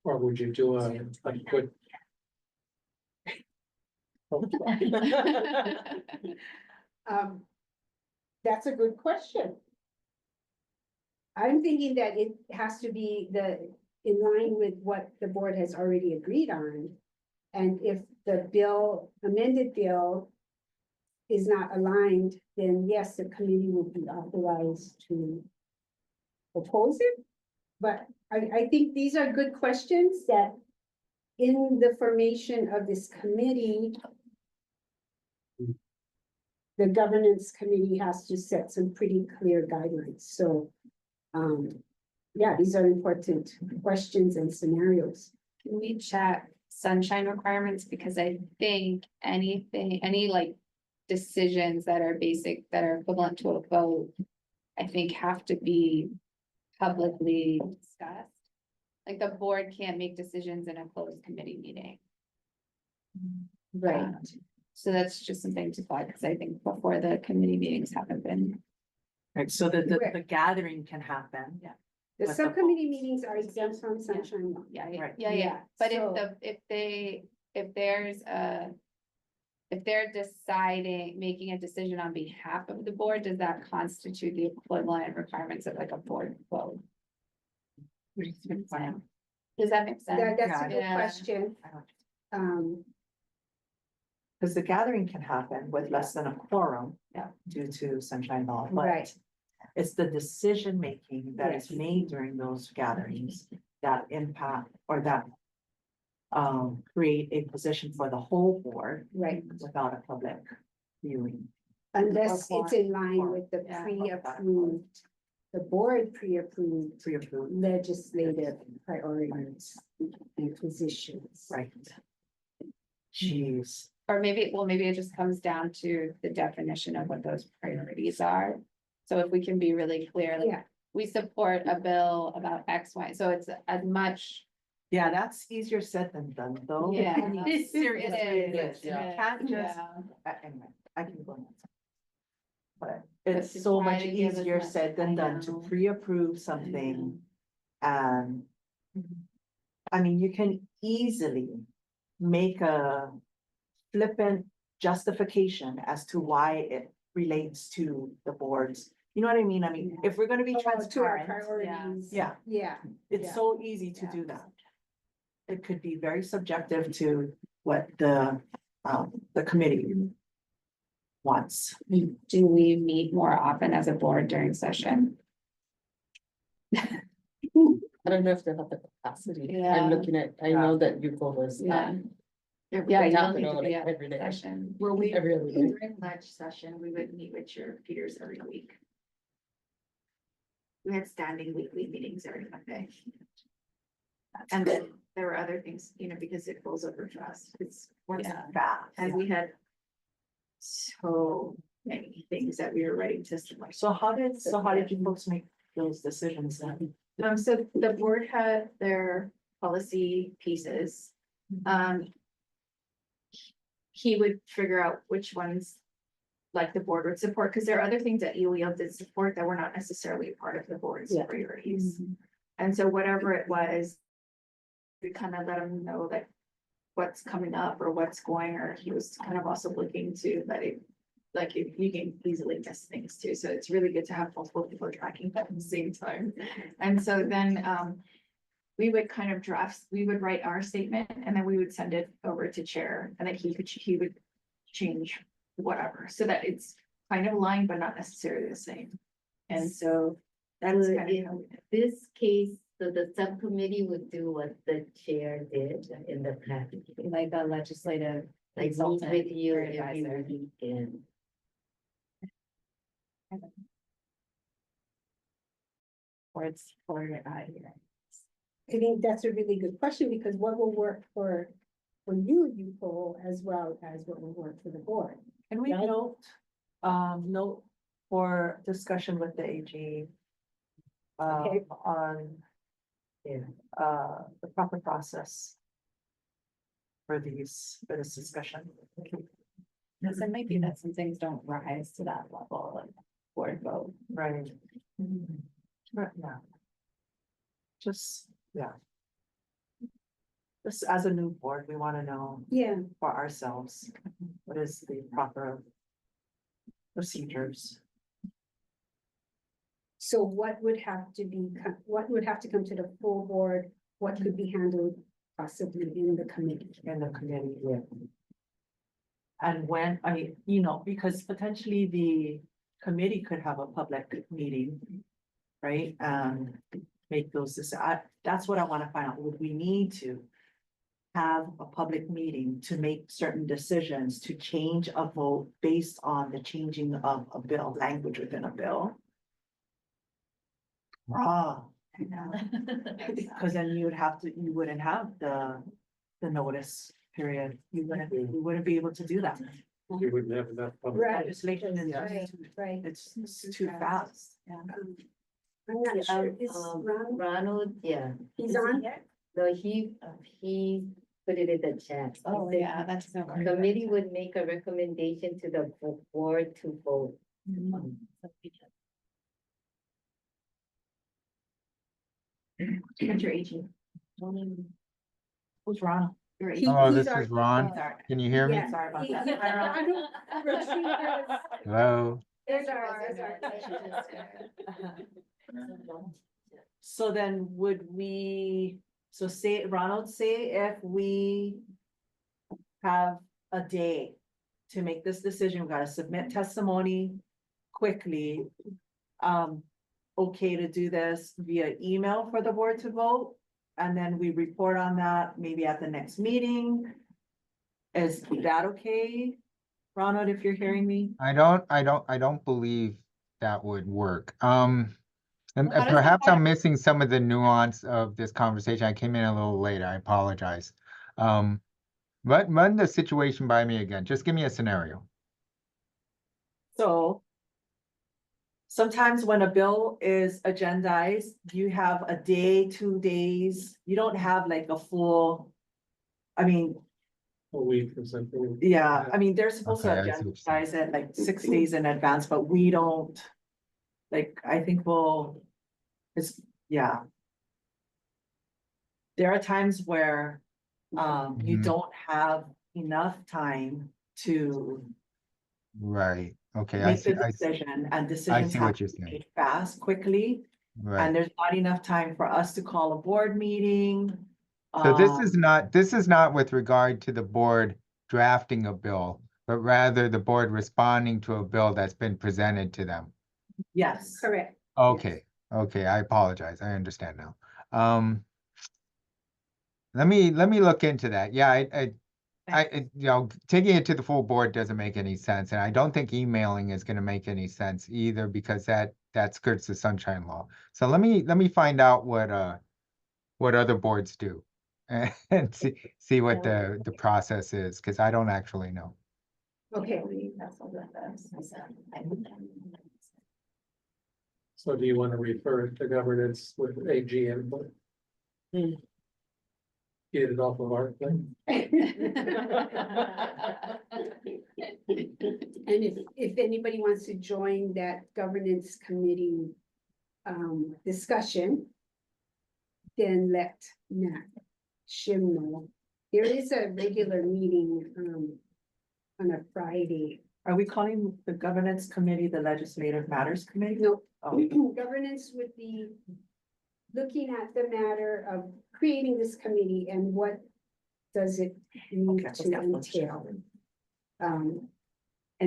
S7: Or would you do a quick?
S1: That's a good question. I'm thinking that it has to be in line with what the board has already agreed on. And if the amended bill is not aligned, then yes, the committee would be authorized to oppose it. But I think these are good questions that in the formation of this committee, the governance committee has to set some pretty clear guidelines. So, yeah, these are important questions and scenarios.
S2: Can we check sunshine requirements? Because I think any like decisions that are basic, that are equivalent to a vote, I think have to be publicly discussed. Like the board can't make decisions in a closed committee meeting.
S1: Right.
S2: So that's just something to flag, because I think before the committee meetings haven't been.
S4: Right, so that
S1: Right.
S4: the gathering can happen.
S2: Yeah.
S1: The
S4: But
S1: subcommittee meetings are exempt from sunshine law.
S2: Yeah,
S4: Right.
S2: yeah. But
S1: So-
S2: if there's a if they're deciding, making a decision on behalf of the board, does that constitute the equivalent requirements of like a board vote? Does that make sense?
S1: That's a good
S2: Yeah.
S1: question.
S4: Because the gathering can happen with less than a quorum.
S2: Yeah.
S4: Due to sunshine law, but
S1: Right.
S4: it's the decision making that is
S1: Yes.
S4: made during those gatherings that impact or that. Create a position for the whole board
S1: Right,
S4: without a public viewing.
S1: unless
S2: Or
S1: it's in line with the
S2: Yeah.
S1: pre-approved, the board pre-approved
S4: Pre-approved,
S1: legislative priorities and positions.
S4: right? Jeez,
S2: Or maybe, well, maybe it just comes down to the definition of what those priorities are. So if we can be really clear, like,
S1: Yeah.
S2: we support a bill about X, Y, so it's as much.
S4: yeah, that's easier said than done, though.
S2: Yeah.
S4: Seriously,
S2: It
S4: it
S2: is,
S4: is. You
S7: yeah.
S4: can't just,
S2: Yeah.
S4: anyway, I can go on. But
S2: But
S4: it's
S2: to
S4: so
S2: try
S4: much
S2: to give as
S4: easier
S2: much-
S4: said
S2: I
S4: than done to
S2: know.
S4: pre-approve something. And I mean, you can easily make a flippant justification as to why it relates to the boards. You know what I mean? I mean, if we're gonna be
S1: To our
S4: transparent,
S1: priorities.
S4: yeah,
S1: Yeah,
S4: it's
S1: Yeah.
S4: so easy to
S1: Yeah.
S4: do that. It could be very subjective to what the committee wants.
S2: Do we meet more often as a board during session?
S3: I don't know if they have the capacity.
S2: Yeah.
S3: I'm looking at, I know that you told us.
S2: Yeah.
S3: Yeah,
S2: Yeah,
S3: we
S2: you
S3: talk
S2: don't need to
S3: about
S2: be
S3: it
S2: at
S3: every day.
S2: session.
S5: Well, we,
S3: Every other day.
S5: during ledge session, we would meet with your Peters every week. We had standing weekly meetings every Monday. And then there were other things, you know, because it goes over fast, it's once
S2: Yeah.
S4: Fast.
S5: and we had so many things that we were writing testimony.
S4: So how did you folks make those decisions then?
S5: So the board had their policy pieces. He would figure out which ones like the board would support, because there are other things that EOEL did support that were not necessarily a part of the board's
S3: Yeah.
S5: priorities. And so whatever it was, we kind of let him know that what's coming up or what's going, or he was kind of also looking to let it, like, if you can easily miss things too. So it's really good to have multiple people tracking that at the same time. And so then, we would kind of we would write our statement and then we would send it over to chair, and then he would change whatever, so that it's kind of aligned, but not necessarily the same. And so that's
S3: So
S5: kind
S3: in
S5: of how we did.
S3: this case, so the subcommittee would do what the chair did in the past.
S2: Like a legislative
S3: Like meet
S2: consultant
S3: with you
S2: or
S3: every
S2: advisor.
S3: week and.
S2: Or it's for,
S1: I think that's a really good question, because what will work for you Cole, as well as what will work for the board.
S4: Can we
S1: Right.
S4: note for discussion with the AG?
S1: Okay.
S4: On.
S3: Yeah.
S4: The proper process. For this discussion.
S2: because it might be that some things don't rise to that level of board vote.
S4: Right. But yeah. Just, yeah. Just as a new board, we want to know
S1: Yeah,
S4: for ourselves, what is the proper procedures?
S1: so what would have to come to the full board, what could be handled possibly in the committee?
S4: In the committee, yeah. And when, I mean, you know, because potentially the committee could have a public meeting. Right, and make those, that's what I wanna find out, would we need to? Have a public meeting to make certain decisions to change a vote based on the changing of a bill, language within a bill? Cause then you wouldn't have the notice period, you wouldn't be able to do that.
S7: We wouldn't have enough public.
S1: Right.
S4: Legislation is
S1: Right,
S4: just
S1: right.
S4: it's too fast.
S1: I'm not sure, is Ronald,
S3: Ronald, yeah,
S1: he's on?
S3: no, he put it in the chat. He
S2: Oh,
S3: said
S2: yeah, that's no.
S3: Committee would make a recommendation to the board to vote.
S5: What's your agent?
S4: Who's Ronald?
S1: He-
S13: Hello,
S1: he's
S13: this
S1: our-
S13: is Ron.
S5: Sorry.
S13: Can you hear me?
S1: Yeah.
S5: Sorry about
S1: He-
S5: that.
S1: he- I don't- Rashida-
S13: Hello?
S1: There's our.
S4: So then would we, so say, Ronald, say if we have a day to make this decision, we gotta submit testimony quickly. Okay to do this via email for the board to vote, and then we report on that maybe at the next meeting. Is that okay, Ronald, if you're hearing me?
S13: I don't believe that would work. And
S5: How does the
S13: perhaps
S5: board-
S13: I'm missing some of the nuance of this conversation. I came in a little late. I apologize. Run the situation by me again. Just give me a scenario.
S4: So sometimes when a bill is agendized, you have a day, 2 days, you don't have like a full. I mean,
S7: A week or something.
S4: yeah, I mean, they're supposed to
S13: Okay, I see what you're saying.
S4: agendize it like 6 days in advance, but we don't. Like, I think yeah. There are times where, you
S13: Mhm.
S4: don't have enough time to
S13: Right. Okay,
S4: make the decision, and decisions
S13: see
S4: have
S13: what
S4: to
S13: you're
S4: be
S13: saying.
S4: made fast, quickly. And
S13: Right.
S4: there's not enough time for us to call a board meeting.
S13: So this is not with regard to the board drafting a bill, but rather the board responding to a bill that's been presented to them.
S4: Yes,
S1: Correct.
S13: Okay, okay, I apologize. I understand now. Let me look into that. Yeah, taking it to the full board doesn't make any sense, and I don't think emailing is gonna make any sense either, because that skirts the sunshine law. So let me find out what other boards do. And see what the process is, because I don't actually know.
S1: Okay,
S7: So do you want to refer it to governance with AG input?
S4: Hmm.
S7: Get it off of our plate.
S1: and if anybody wants to join that governance committee discussion, then let Matt Shim know. There is a regular meeting on a Friday.
S4: are we calling the governance committee the legislative matters committee?
S1: No,
S4: Oh.
S1: governance would be looking at the matter of creating this committee and what does it need
S4: Okay,
S1: to
S4: yeah.
S1: entail. And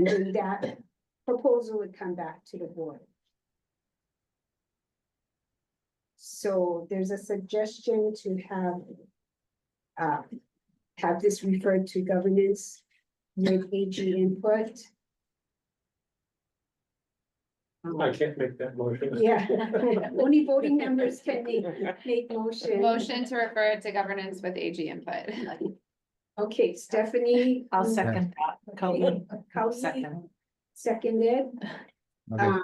S1: then that proposal would come back to the board. So there's a suggestion to have this referred to governance with AG input.
S7: I can't make that motion.
S1: Yeah, only voting members can make motion.
S2: Motion to refer it to governance with AG input.
S1: Okay, Stephanie.
S4: I'll second that, Cody.
S1: Cody
S4: Second.
S1: seconded.
S13: Okay.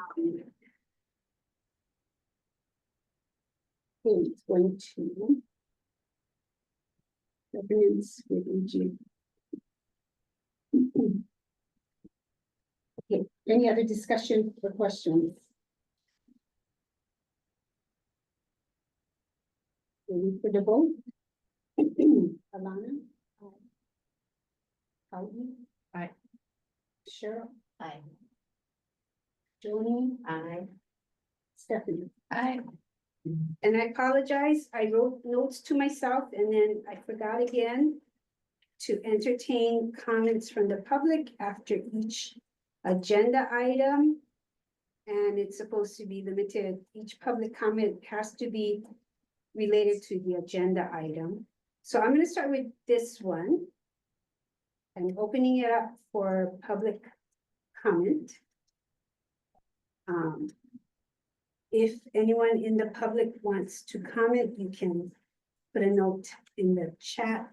S1: It's going to. Governance with AG. Okay, any other discussion or questions? Ready for the vote? Alana? Houghton?
S4: Aye.
S1: Cheryl?
S3: Aye.
S1: Joni?
S3: Aye.
S1: Stephanie?
S2: Aye.
S1: And I apologize, I wrote notes to myself and then I forgot again to entertain comments from the public after each agenda item. And it's supposed to be limited, each public comment has to be related to the agenda item. So I'm gonna start with this one. And opening it up for public comment. If anyone in the public wants to comment, you can put a note in the chat.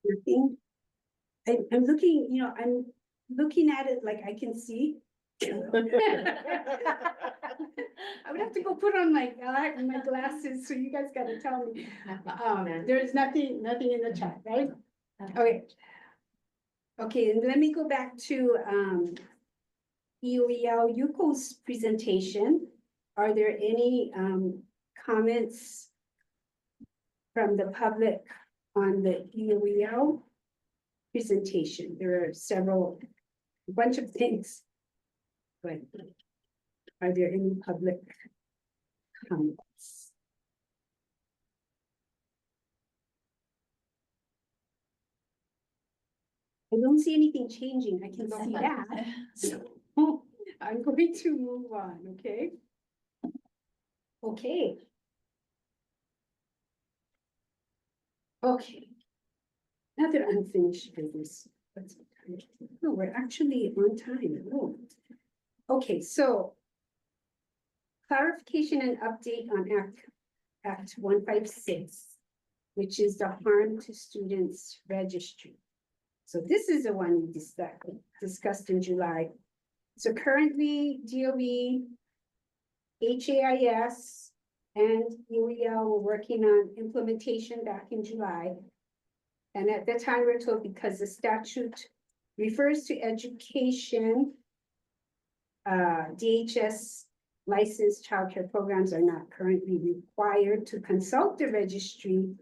S1: Nothing. I'm looking, I'm looking at it like I can see. I would have to go put on my glasses, so you guys gotta tell me. There's nothing in the chat, right? Okay. Okay, and let me go back to EOEL Yuko's presentation. Are there any comments from the public on the EOEL presentation? There are a bunch of things. But are there any public comments? I don't see anything changing. I can see that. So I'm going to move on, okay? Okay. Okay. Now that I'm finished with this, no, we're actually on time. Oh. Okay, so clarification and update on Act 156, which is the harm to students registry. So this is the one we discussed in July. So currently DOE, HAIS, and UEL were working on implementation back in July. And at that time, we're told because the statute refers to education, DHS licensed childcare programs are not currently required to consult the registry,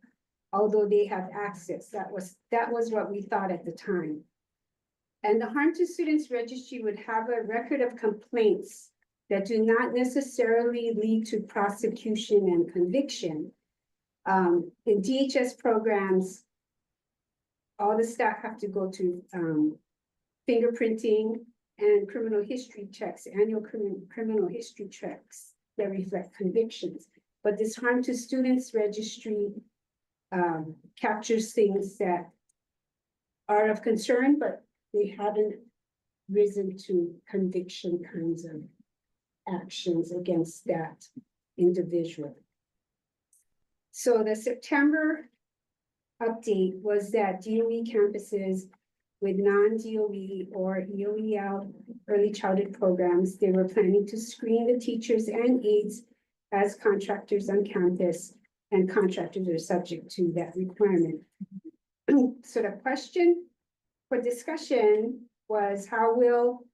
S1: although they have access. That was what we thought at the time. And the harm to students registry would have a record of complaints that do not necessarily lead to prosecution and conviction. In DHS programs, all the staff have to go to fingerprinting and criminal history checks, annual criminal history checks that reflect convictions. But this harm to students registry captures things that are of concern, but they haven't risen to conviction kinds of actions against that individual. So the September update was that DOE campuses with non-DOE or EOEL early childhood programs, they were planning to screen the teachers and aides as contractors on campus, and contractors are subject to that requirement. So the question for discussion was, how will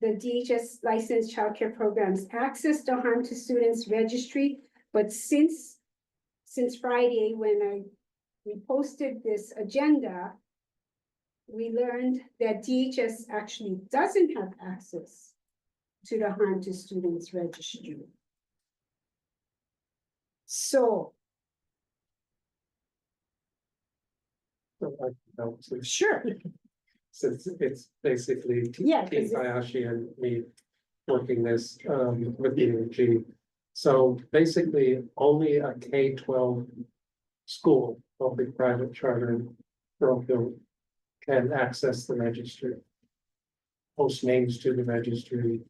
S1: the DHS licensed childcare programs access the harm to students registry? But since Friday, when we posted this agenda, we learned that DHS actually doesn't have access to the harm to students registry. So, sure.
S7: Since it's basically
S1: Yeah,
S7: Keith Hayashi and me working this with the ELG. So basically, only a K-12 school, public private charter, parochial, can access the registry, post names to the registry,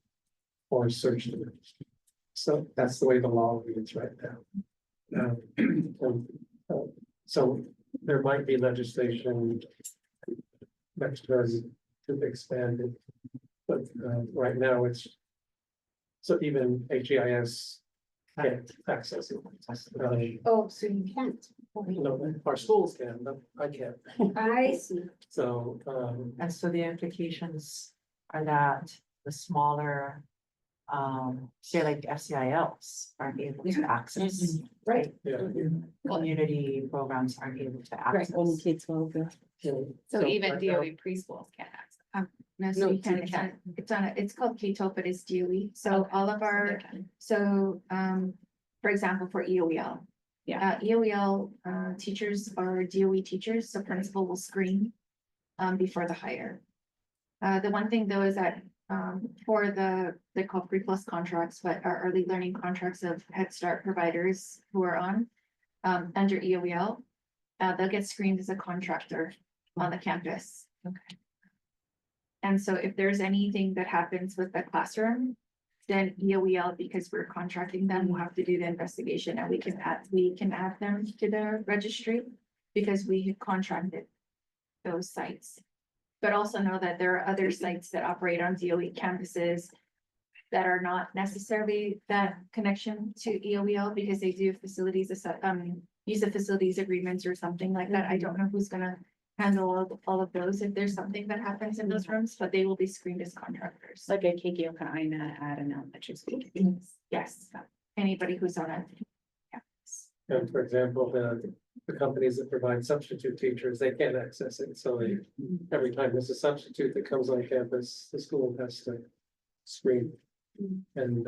S7: or search the registry. So that's the way the law reads right now. So there might be legislation next term to expand it, but right now it's, so even HEIS can't access it.
S1: Oh, so you can't.
S7: No, our schools can, but I can't.
S1: I see.
S7: So,
S4: And so the implications are that the smaller, say like FCILs aren't able to access.
S1: Right.
S7: yeah.
S4: Community programs aren't able to
S1: Right.
S4: access.
S1: Only K-12.
S2: So even
S7: right now-
S2: DOE preschools can't access.
S5: No, so
S1: No,
S5: you can,
S1: it's
S5: it's called KTOP, but it's DOE. So all of our, for example, for EOEL.
S2: Yeah.
S5: EOEL teachers are DOE teachers, so principal will screen before the hire. The one thing though is that for they call 3+ contracts, but our early learning contracts of Head Start providers who are on under EOEL, they'll get screened as a contractor on the campus.
S4: Okay.
S5: And so if there's anything that happens with the classroom, then EOEL, because we're contracting them, will have to do the investigation, and we can add them to the registry because we have contracted those sites. But also know that there are other sites that operate on DOE campuses that are not necessarily that connection to EOEL because they do facilities, use of facilities agreements or something like that. I don't know who's gonna handle all of those if there's something that happens in those rooms, but they will be screened as contractors.
S2: Like a Keikio Kaina at an elementary school.
S5: Yes, anybody who's on a.
S7: And for example, the companies that provide substitute teachers, they can't access it, so they, every time there's a substitute that comes on campus, the school has to screen. And,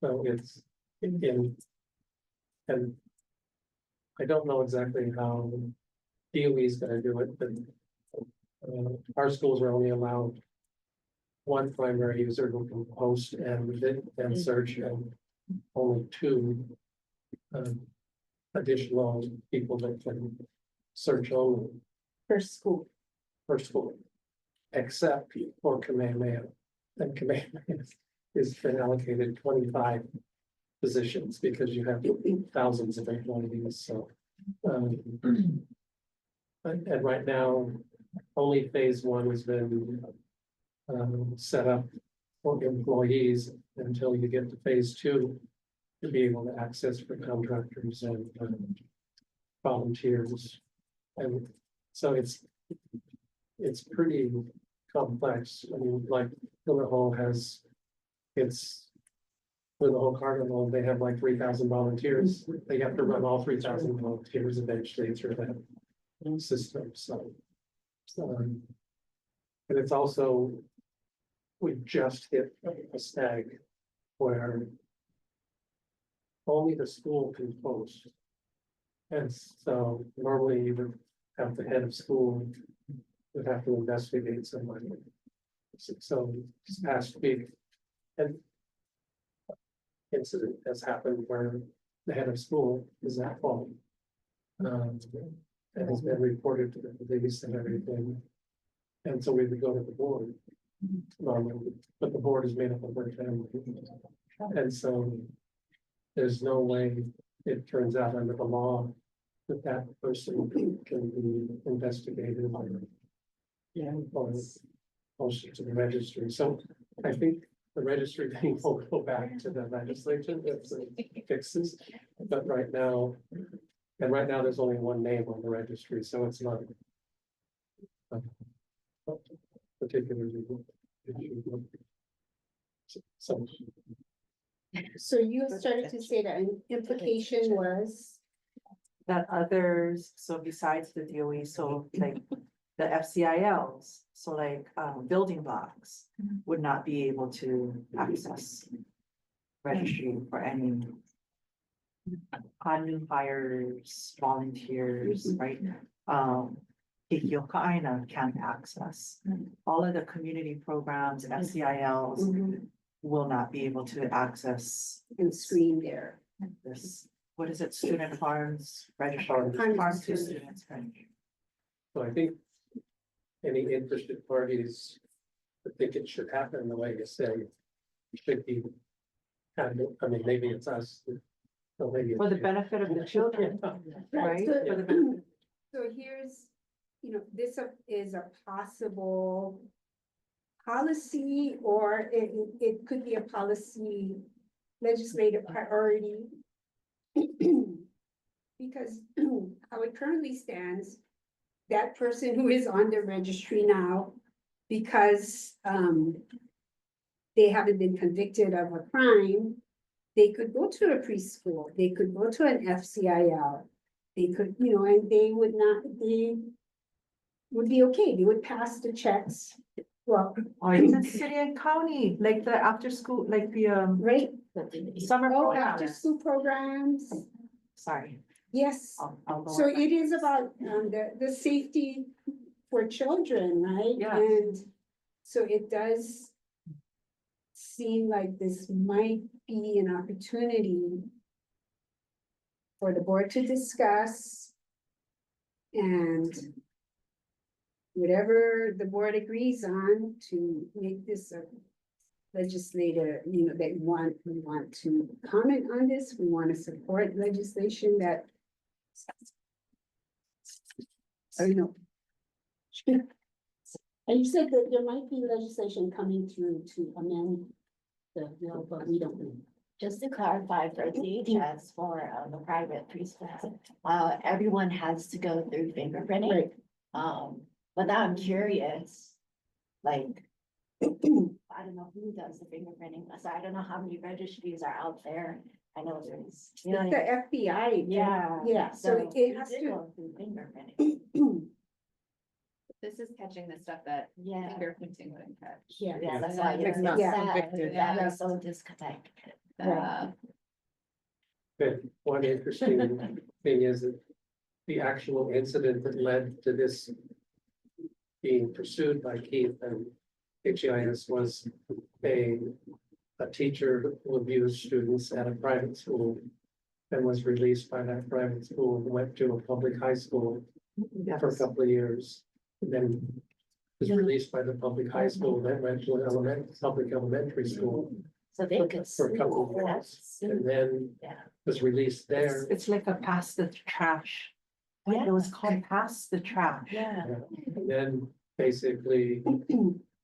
S7: so it's in. And I don't know exactly how DOE is gonna do it, but our schools are only allowed one primary user who can post and search, and only two additional people that can search only
S1: Per school.
S7: per school. Except for Kamehameha. And Kamehameha is been allocated 25 positions because you have thousands of employees, so. And right now, only phase one has been set up for employees until you get to phase two to be able to access for contractors and volunteers. And so it's pretty complex. I mean, like Hall has, it's for the whole carnival, they have like 3,000 volunteers. They have to run all 3,000 volunteers eventually through that system, so. And it's also, we just hit a snag where only the school can post. And so normally you would have the head of school would have to investigate somebody. So this past week, an incident has happened where the head of school is at fault. And has been reported to the police and everything. And so we would go to the board. Normally, but the board is made up of her family. And so there's no way it turns out under the law that that person can be investigated or posted to the registry. So I think the registry thing will go back to the legislature that fixes, but right now, there's only one name on the registry, so it's not particularly. So.
S1: So you started to say that an implication was,
S4: That others, so besides the DOE, so like the FCILs, so like building blocks would not be able to access registry for any new hires, volunteers, right? Keikio Kaina can't access. All of the community programs, FCILs will not be able to access
S1: and screen there.
S4: this. What is it? Student harms registry.
S1: Harm
S4: Harm
S1: to
S4: to
S1: students.
S4: students. Right.
S7: So I think any interested parties that think it should happen the way you say, should be. Kind of, I mean, maybe it's us. So maybe
S4: For the
S7: it's-
S4: benefit of the children, right?
S1: So-
S4: For the benefit.
S1: So here's, this is a possible policy, or it could be a policy legislative priority. Because how it currently stands, that person who is on the registry now, because they haven't been convicted of a crime, they could go to a preschool, they could go to an FCIL. They could, and they would be okay, they would pass the checks. Well,
S4: Or even city and county, like the after school, like the
S1: right,
S4: summer
S1: after
S4: programs.
S1: school programs,
S4: Sorry.
S1: yes.
S4: I'll go
S1: So
S4: on.
S1: it is about the safety for children, right?
S4: Yes.
S1: And so it does seem like this might be an opportunity for the board to discuss, and whatever the board agrees on to make this a legislator, that we want to comment on this, we want to support legislation that. And you said that there might be legislation coming through to amend the bill, but we don't know.
S3: Just to clarify for DHS for the private preschool, everyone has to go through fingerprinting.
S1: Right.
S3: But now I'm curious, like, I don't know who does the fingerprinting, so I don't know how many registries are out there. I know there's, you know,
S1: The FBI.
S3: yeah.
S1: Yeah, so it has
S3: did
S1: to,
S3: go through fingerprinting.
S2: This is catching the stuff that
S3: Yeah,
S2: fingerprinting wouldn't catch.
S1: yeah.
S3: yeah, that's why
S2: It's
S3: it's
S2: not
S3: sad,
S2: convicted.
S3: that
S2: Yeah.
S3: is so disconnected.
S7: But one interesting thing is that the actual incident that led to this being pursued by Keith and HEIS was a teacher who abused students at a private school and was released by that private school, and went to a public high school for a couple of years. And then was released by the public high school, then went to an public elementary school
S3: So they could.
S7: for a couple of years. And then
S3: Yeah.
S7: was released there.
S4: It's like a pass the trash. Like, it was called pass the trash.
S3: Yeah.
S7: And then basically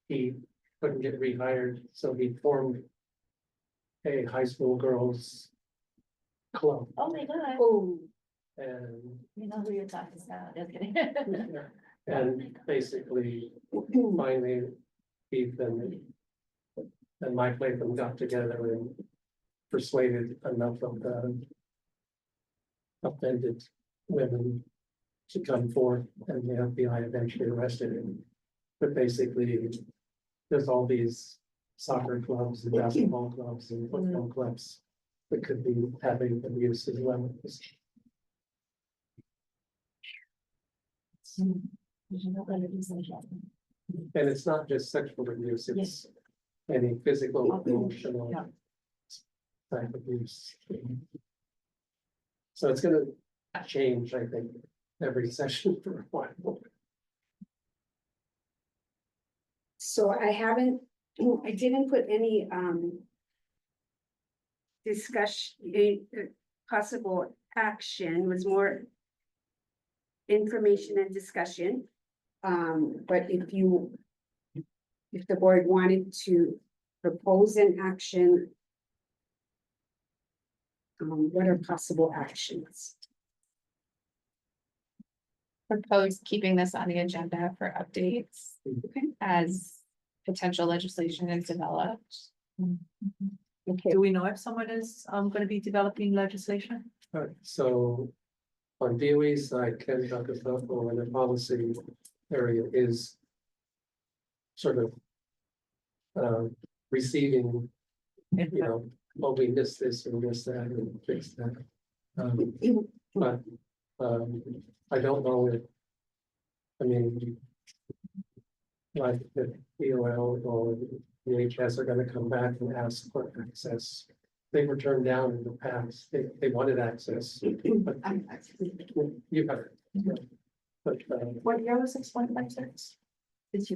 S7: he couldn't get rehired, so he formed a high school girls club.
S3: Oh my God,
S1: Oh,
S7: And,
S3: you know who you're talking about, just kidding.
S7: and basically finally Keith and Mike Latham got together and persuaded enough of the offended women to come forth, and the FBI eventually arrested him. But basically, there's all these soccer clubs and basketball clubs and football clubs that could be having abuse as well. And it's not just sexual abuse, it's any physical, emotional type of abuse. So it's gonna change, I think, every session for a while.
S1: so I haven't, I didn't put any, discussion, possible action, was more information and discussion. But if the board wanted to propose an action, what are possible actions?
S2: Propose keeping this on the agenda for updates as potential legislation is developed.
S1: Okay,
S4: Do we know if someone is gonna be developing legislation?
S7: So on DOE's side, Ken Tucker, in the policy area is sort of receiving, you know, oh, we missed this and missed that and fixed that. But I don't know if, I mean, like the DOL or the HS are gonna come back and ask for access. They were turned down in the past. They wanted access. But you have it. But
S4: What year was this one, by chance?
S1: this,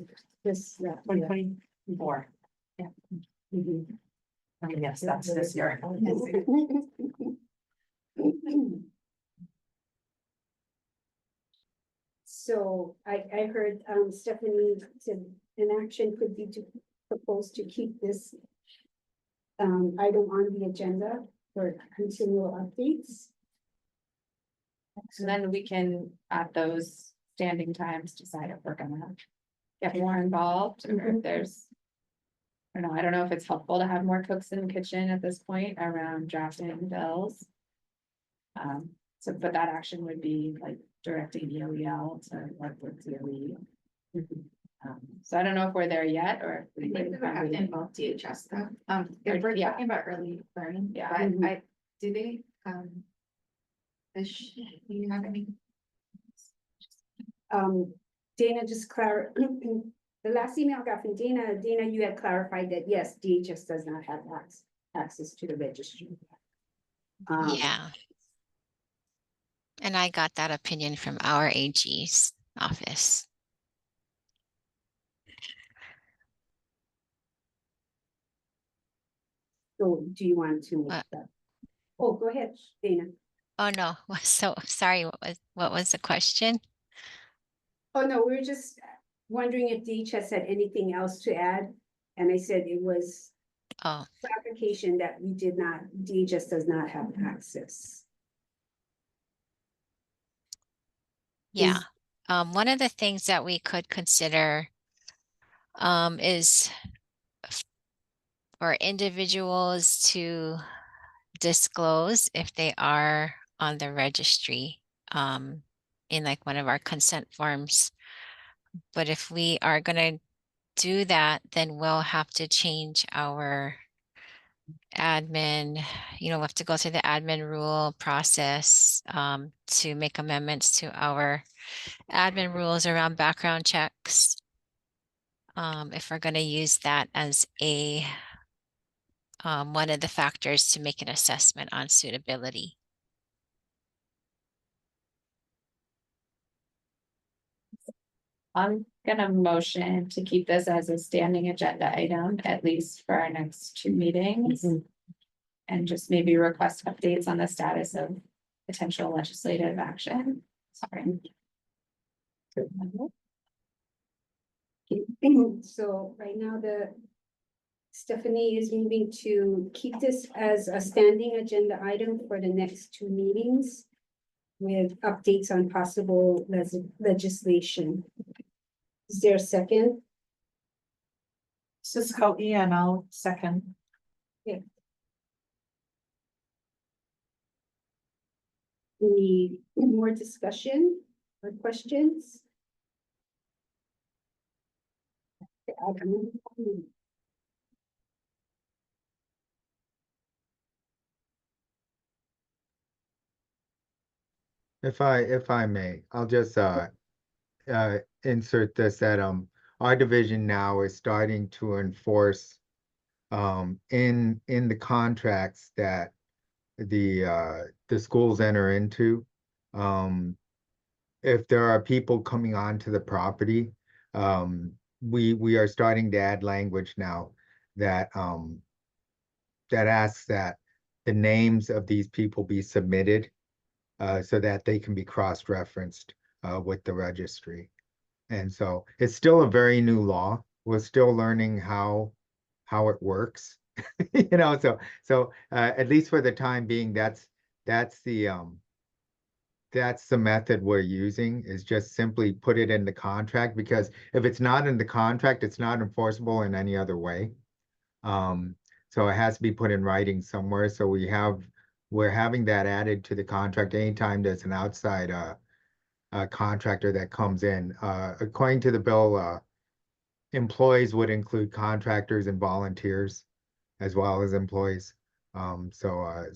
S4: 2024. Yeah. I mean, yes, that's this year.
S1: So I heard Stephanie said an action could be to propose to keep this item on the agenda for continual updates.
S2: So then we can, at those standing times, decide if we're gonna get more involved or if there's. I don't know if it's helpful to have more cooks in the kitchen at this point around drafting bills. So, but that action would be like directing EOEL to work with DOE. So I don't know if we're there yet or.
S5: I think we have to involve DHS though. If we're
S2: Yeah.
S5: talking about early learning,
S2: Yeah.
S5: but do they, do you have any?
S1: Dana just the last email I got from Dana, you had clarified that yes, DHS does not have access to the registry.
S12: Yeah. And I got that opinion from our AG's office.
S1: So do you want to? Make that? Oh, go ahead, Dana.
S12: Oh, no. So sorry. What was the question?
S1: Oh, no, we were just wondering if DHS had anything else to add. And I said it was
S12: Oh,
S1: clarification that we did not, DHS does not have access.
S12: yeah.
S1: Is-
S12: One of the things that we could consider is for individuals to disclose if they are on the registry in like one of our consent forms. But if we are gonna do that, then we'll have to change our admin, we'll have to go through the admin rule process to make amendments to our admin rules around background checks. If we're going to use that as a one of the factors to make an assessment on suitability.
S2: I'm gonna motion to keep this as a standing agenda item, at least for our next 2 meetings. And just maybe request updates on the status of potential legislative action. Sorry.
S1: So right now, Stephanie is moving to keep this as a standing agenda item for the next 2 meetings with updates on possible legislation. Is there a second?
S4: Cisco E and I'll second.
S1: Any more discussion or questions?
S13: If I may, I'll just insert this that our division now is starting to enforce in the contracts that the schools enter into. If there are people coming onto the property, we are starting to add language now that that asks that the names of these people be submitted so that they can be cross-referenced with the registry. And so it's still a very new law. We're still learning how it works. So at least for the time being, that's the method we're using, is just simply put it in the contract, because if it's not in the contract, it's not enforceable in any other way. So it has to be put in writing somewhere. So we're having that added to the contract anytime there's an outside contractor that comes in. According to the bill, employees would include contractors and volunteers as well as employees. So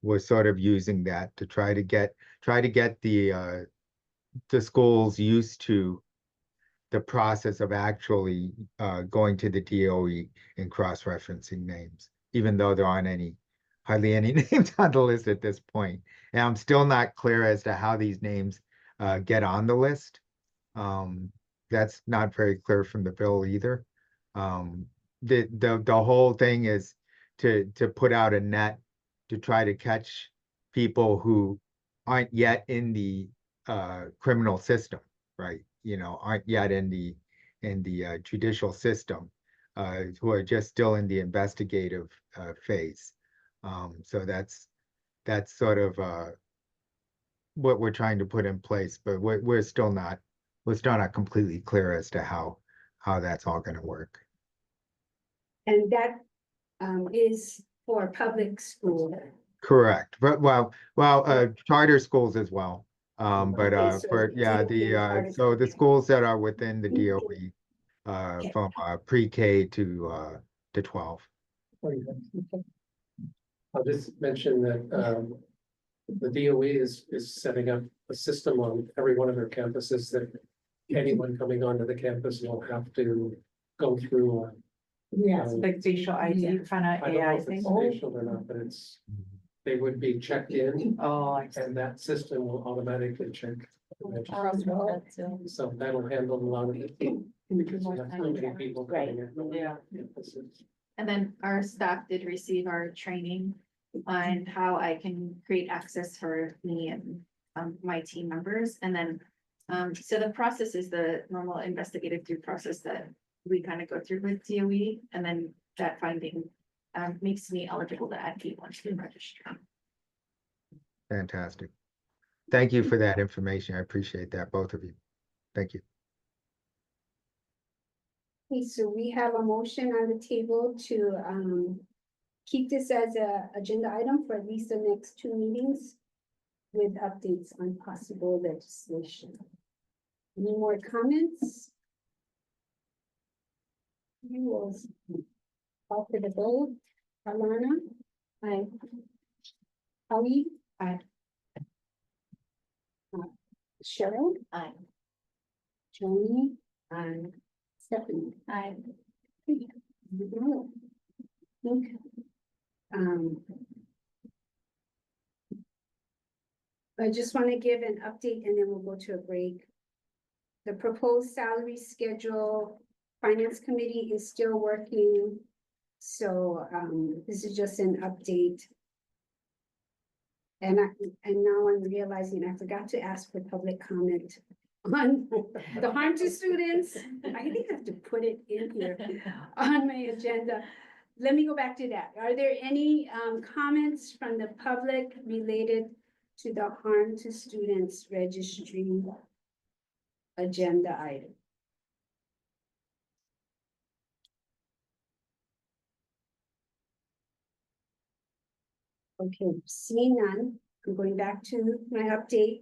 S13: we're sort of using that to try to get the schools used to the process of actually going to the DOE and cross-referencing names, even though there aren't hardly any names on the list at this point. And I'm still not clear as to how these names get on the list. That's not very clear from the bill either. The whole thing is to put out a net to try to catch people who aren't yet in the criminal system, right? Aren't yet in the judicial system, who are just still in the investigative phase. So that's sort of what we're trying to put in place, but we're still not completely clear as to how that's all going to work.
S1: And that is for public school.
S13: Correct, but charter schools as well. But
S1: Okay, so
S13: for
S1: DOE and charter
S13: so the
S1: schools.
S13: schools that are within the DOE
S1: Okay.
S13: from pre-K to 12.
S7: I'll just mention that the DOE is setting up a system on every one of their campuses that anyone coming onto the campus will have to go through.
S1: Yes.
S4: Like facial ID kind of
S7: I don't know
S4: AI
S7: if
S4: thing.
S7: it's facial or not, but they would be checked in
S4: Oh, I see.
S7: and that system will automatically check. So that'll handle a lot of it. Because you have so many people coming in.
S4: Yeah.
S5: And then our staff did receive our training on how I can create access for me and my team members. And then, so the process is the normal investigative due process that we kind of go through with DOE. And then that finding makes me eligible to add people onto the registry.
S13: Fantastic. Thank you for that information. I appreciate that, both of you. Thank you.
S1: Okay, so we have a motion on the table to keep this as a agenda item for at least the next 2 meetings with updates on possible legislation. Any more comments? We will call for the vote. Alana? Aye. Ali? Aye. Cheryl?
S3: Aye.
S1: Joni? Aye. Stephanie? Aye. Okay. I just want to give an update and then we'll go to a break. The proposed salary schedule, Finance Committee is still working. So this is just an update. And now I'm realizing I forgot to ask for public comment on the harm to students. I think I have to put it in here on my agenda. Let me go back to that. Are there any comments from the public related to the harm to students registry agenda item? Okay, seeing none, I'm going back to my update.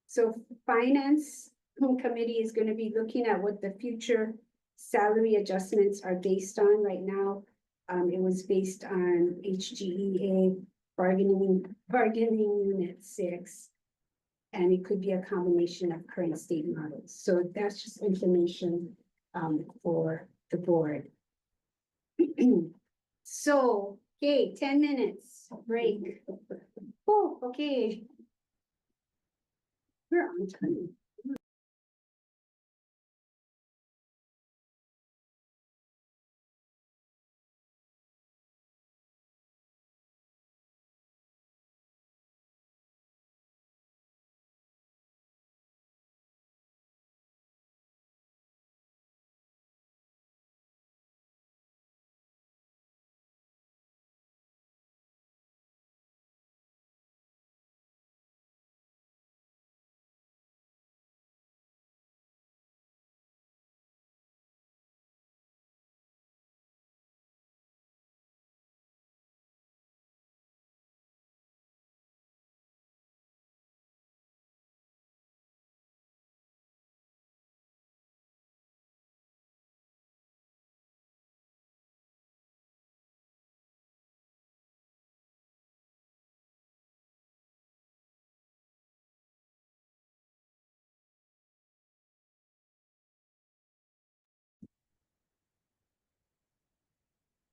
S1: So Finance Committee is going to be looking at what the future salary adjustments are based on right now. It was based on HGEA bargaining unit 6. And it could be a combination of current state models. So that's just information for the board. So, okay, 10 minutes break. Oh, okay. We're on time.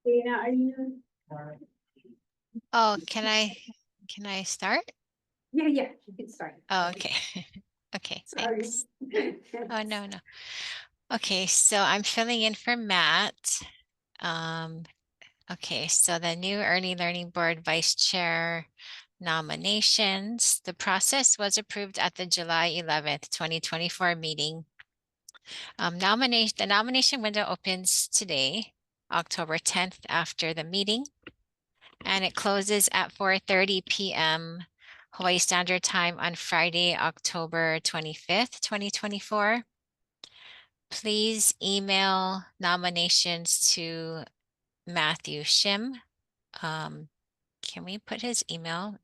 S1: Dana, are you?
S12: Oh, can I start?
S1: Yeah, you can start.
S12: Oh, okay. Okay,
S1: Sorry.
S12: thanks. Oh, no. Okay, so I'm filling in for Matt. Okay, so the new Early Learning Board Vice Chair nominations. The process was approved at the July 11th, 2024 meeting. The nomination window opens today, October 10th, after the meeting, and it closes at 4:30 p.m. Hawaii Standard Time on Friday, October 25th, 2024. Please email nominations to Matthew Shim. Can we put his email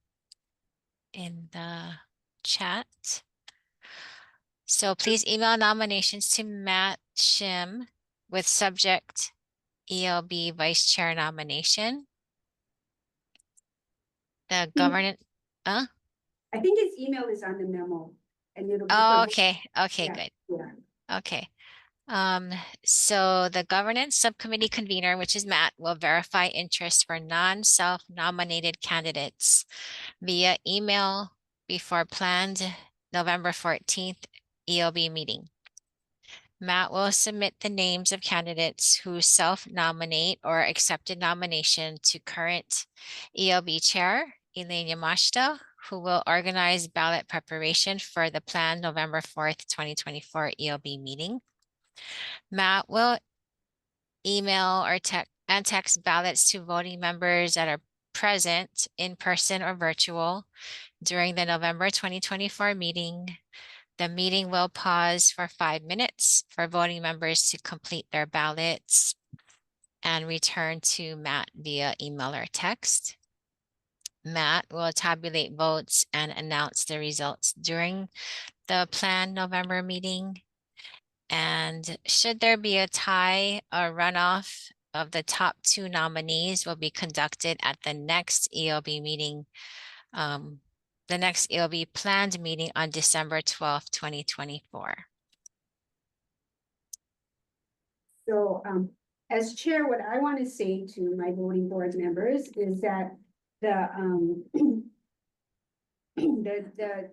S12: in the chat? So please email nominations to Matt Shim with subject ELB Vice Chair nomination. The governance,
S1: I think his email is on the memo and it'll be.
S12: oh, okay,
S1: Yeah,
S12: good.
S1: yeah.
S12: Okay. So the governance subcommittee convener, which is Matt, will verify interest for non-self-nominated candidates via email before planned November 14th ELB meeting. Matt will submit the names of candidates who self-nominate or accepted nomination to current ELB chair, Elaine Yamashita, who will organize ballot preparation for the planned November 4th, 2024 ELB meeting. Matt will email or text and text ballots to voting members that are present in person or virtual during the November 2024 meeting. The meeting will pause for 5 minutes for voting members to complete their ballots and return to Matt via email or text. Matt will tabulate votes and announce the results during the planned November meeting. And should there be a tie or runoff of the top 2 nominees will be conducted at the next ELB meeting, the next ELB planned meeting on December 12th, 2024.
S1: So, as chair, what I want to say to my voting board members is that the, the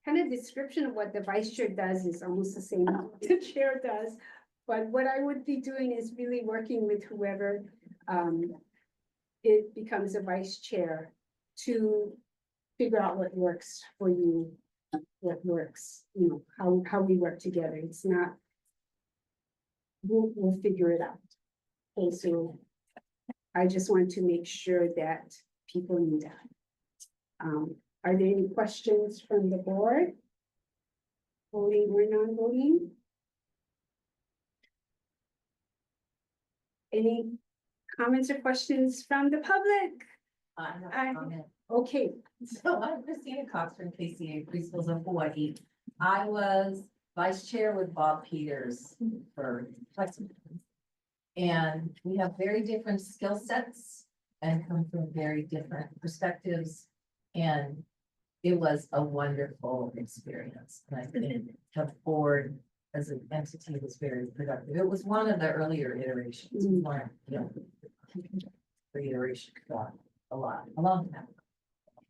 S1: kind of description of what the vice chair does is almost the same as what the chair does. But what I would be doing is really working with whoever, it becomes a vice chair to figure out what works for you, what works, you know, how we work together. It's not, we'll figure it out. And so I just want to make sure that people knew that. Are there any questions from the board? Voting or non-voting? Any comments or questions from the public?
S14: I have a comment.
S1: Okay,
S14: So I'm Christina Cox from KCA Preschools of Hawaii. I was vice chair with Bob Peters for quite some time. And we have very different skill sets and come from very different perspectives. And it was a wonderful experience. And I think the board as an entity was very productive. It was one of the earlier iterations. We weren't, you know, the iteration a long time.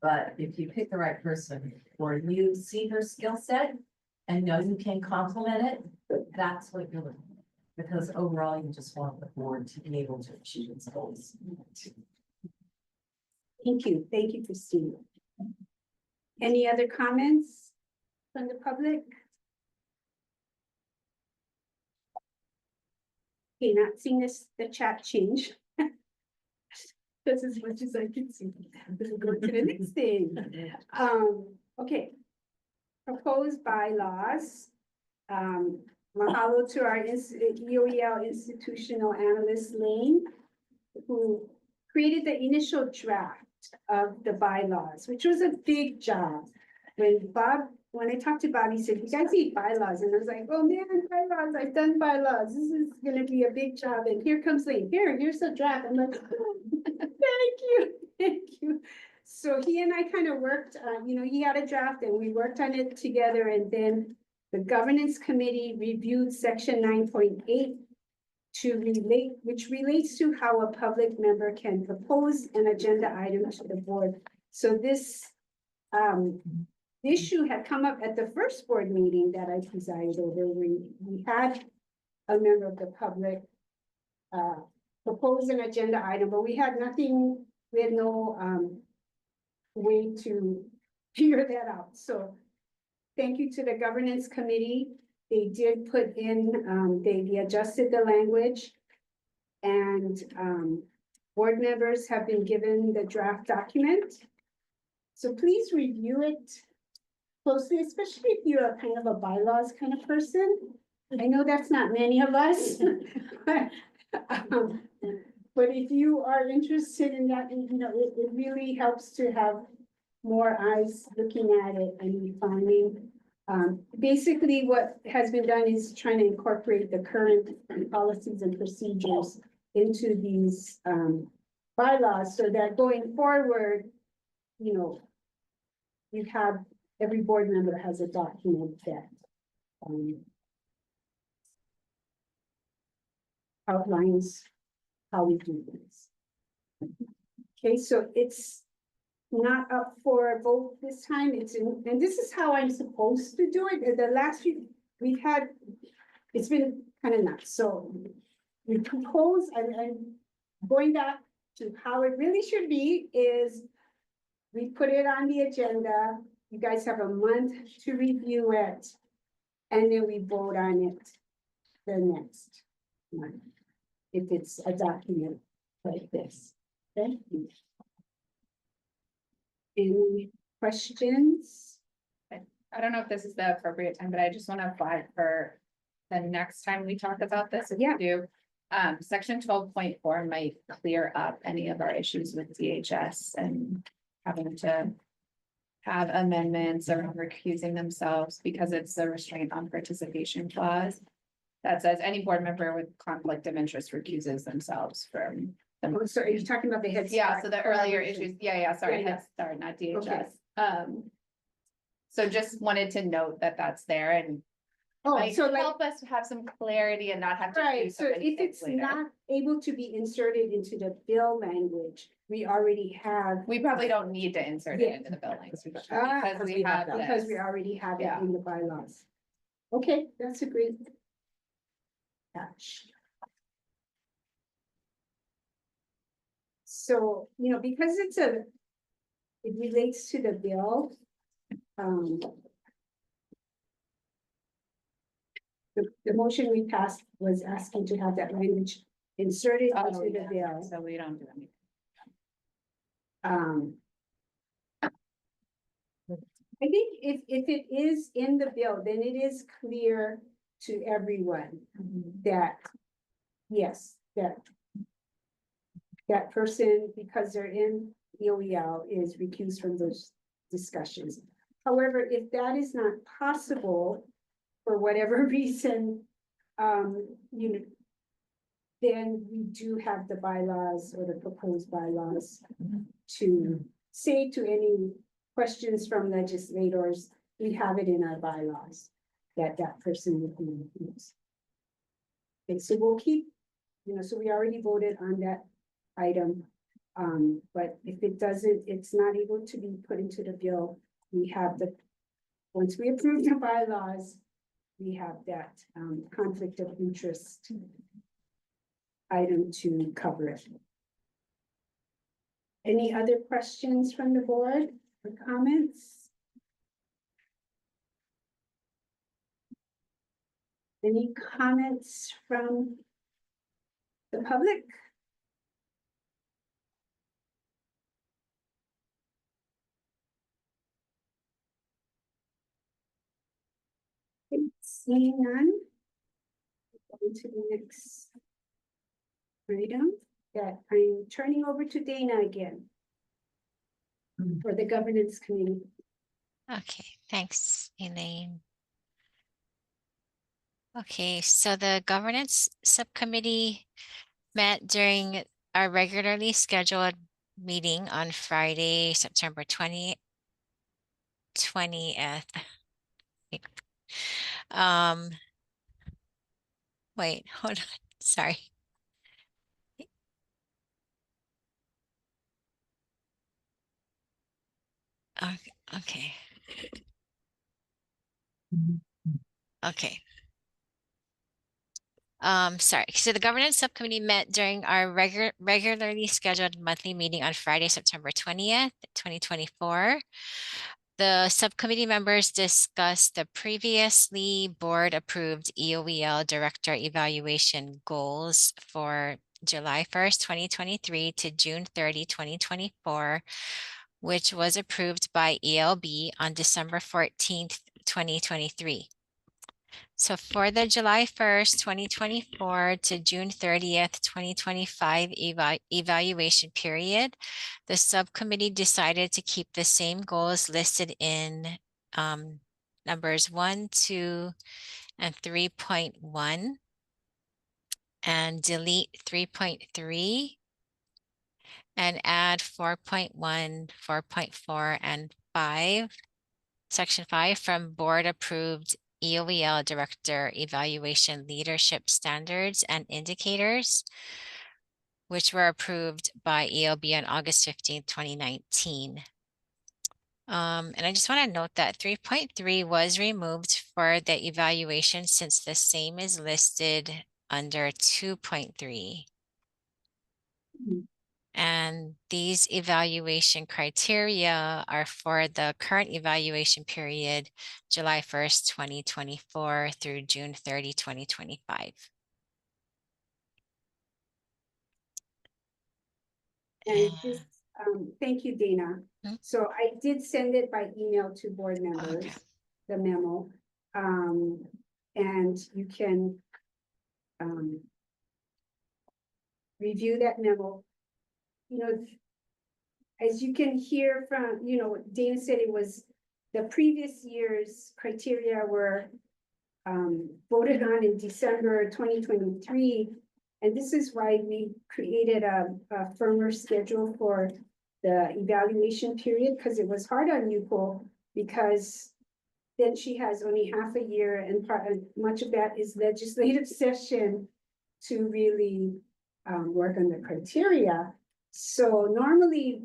S14: But if you pick the right person, or you see her skill set and know you can complement it, that's what you're looking at. Because overall, you just want the board to be able to achieve its goals.
S1: thank you, Christine. Any other comments from the public? Okay, not seeing the chat change. That's as much as I can see. We'll go to the next thing. Okay. Proposed bylaws. Mahalo to our EOEL institutional analyst Lane, who created the initial draft of the bylaws, which was a big job. When I talked to Bob, he said, "You guys need bylaws," and I was like, "Oh man, bylaws! I've done bylaws. This is going to be a big job." And here comes Lane. Here's the draft. I'm like, thank you. So he and I kind of worked. He had a draft, and we worked on it together. And then the governance committee reviewed section 9.8 which relates to how a public member can propose an agenda item to the board. So this issue had come up at the first board meeting that I presided over. We had a member of the public propose an agenda item, but we had no way to figure that out. So thank you to the governance committee. They did put in, they adjusted the language, and board members have been given the draft document. So please review it closely, especially if you're a kind of a bylaws kind of person. I know that's not many of us. But if you are interested in that, it really helps to have more eyes looking at it and refining. Basically, what has been done is trying to incorporate the current policies and procedures into these bylaws, so that going forward, you have every board member has a document that outlines how we do this. Okay, so it's not up for a vote this time. And this is how I'm supposed to do it. The last few we've had, it's been kind of nuts. So we propose, I'm going back to how it really should be, is we put it on the agenda. You guys have a month to review it, and then we vote on it the next month, if it's a document like this. Thank you. Any questions?
S2: I don't know if this is the appropriate time, but I just want to flag for the next time we talk about this. If
S1: Yeah.
S2: we do, section 12.4 might clear up any of our issues with DHS and having to have amendments or recusing themselves because it's a restraint on participation clause that says any board member with conflict of interest recuses themselves from.
S1: Oh, so are you talking about the Head
S2: Yeah,
S1: Start
S2: so the earlier
S1: collaboration?
S2: issues, yeah, sorry,
S1: Yeah,
S2: Head Start, not
S1: Okay.
S2: DHS. So just wanted to note that that's there and
S1: Oh,
S2: might
S1: so like,
S2: help us have some clarity and not have to. do
S1: right, so
S2: many
S1: if
S2: things
S1: it's
S2: later.
S1: not able to be inserted into the bill language, we already have.
S2: We probably don't need to insert it
S1: Yeah.
S2: into the buildings.
S1: Ah,
S2: Because we have
S1: Because
S2: this.
S1: we already have it
S2: Yeah.
S1: in the bylaws. Okay, that's a great catch. So, because it relates to the bill. The motion we passed was asking to have that language inserted
S2: Oh,
S1: into the
S2: yeah,
S1: bill.
S2: so we don't do anything.
S1: I think if it is in the bill, then it is clear to everyone that, yes, that person, because they're in EOEL, is recused from those discussions. However, if that is not possible, for whatever reason, then we do have the bylaws or the proposed bylaws to say to any questions from legislators, we have it in our bylaws that that person would be recused. Okay, so we'll keep, so we already voted on that item. But if it doesn't, it's not able to be put into the bill, we have once we approve the bylaws, we have that conflict of interest item to cover it. Any other questions from the board or comments? Any comments from the public? Seeing none. Going to the next item that I'm turning over to Dana again for the governance committee.
S12: Okay, thanks, Elaine. Okay, so the governance subcommittee met during our regularly scheduled meeting on Friday, September 20th. Wait, hold on, sorry. Okay. Okay. Sorry. So the governance subcommittee met during our regularly scheduled monthly meeting on Friday, September 20th, 2024. The subcommittee members discussed the previously board-approved EOEL director evaluation goals for July 1st, 2023 to June 30, 2024, which was approved by ELB on December 14th, 2023. So for the July 1st, 2024 to June 30th, 2025 evaluation period, the subcommittee decided to keep the same goals listed in numbers 1, 2, and 3.1 and delete 3.3 and add 4.1, 4.4, and 5, section 5 from board approved EOEL Director Evaluation Leadership Standards and Indicators, which were approved by ELB on August 15th, 2019. And I just want to note that 3.3 was removed for the evaluation since the same is listed under 2.3. And these evaluation criteria are for the current evaluation period, July 1st, 2024 through June 30, 2025.
S1: And this, thank you, Dana.
S12: Hmm?
S1: So I did send it by email to board
S12: Okay.
S1: members, the memo. And you can review that memo. You know, as you can hear from, you know, Dana said it was the previous year's criteria were voted on in December 2023. And this is why we created a firmer schedule for the evaluation period, because it was hard on Nicole, because then she has only half a year, and much of that is legislative session to really work on the criteria. So normally,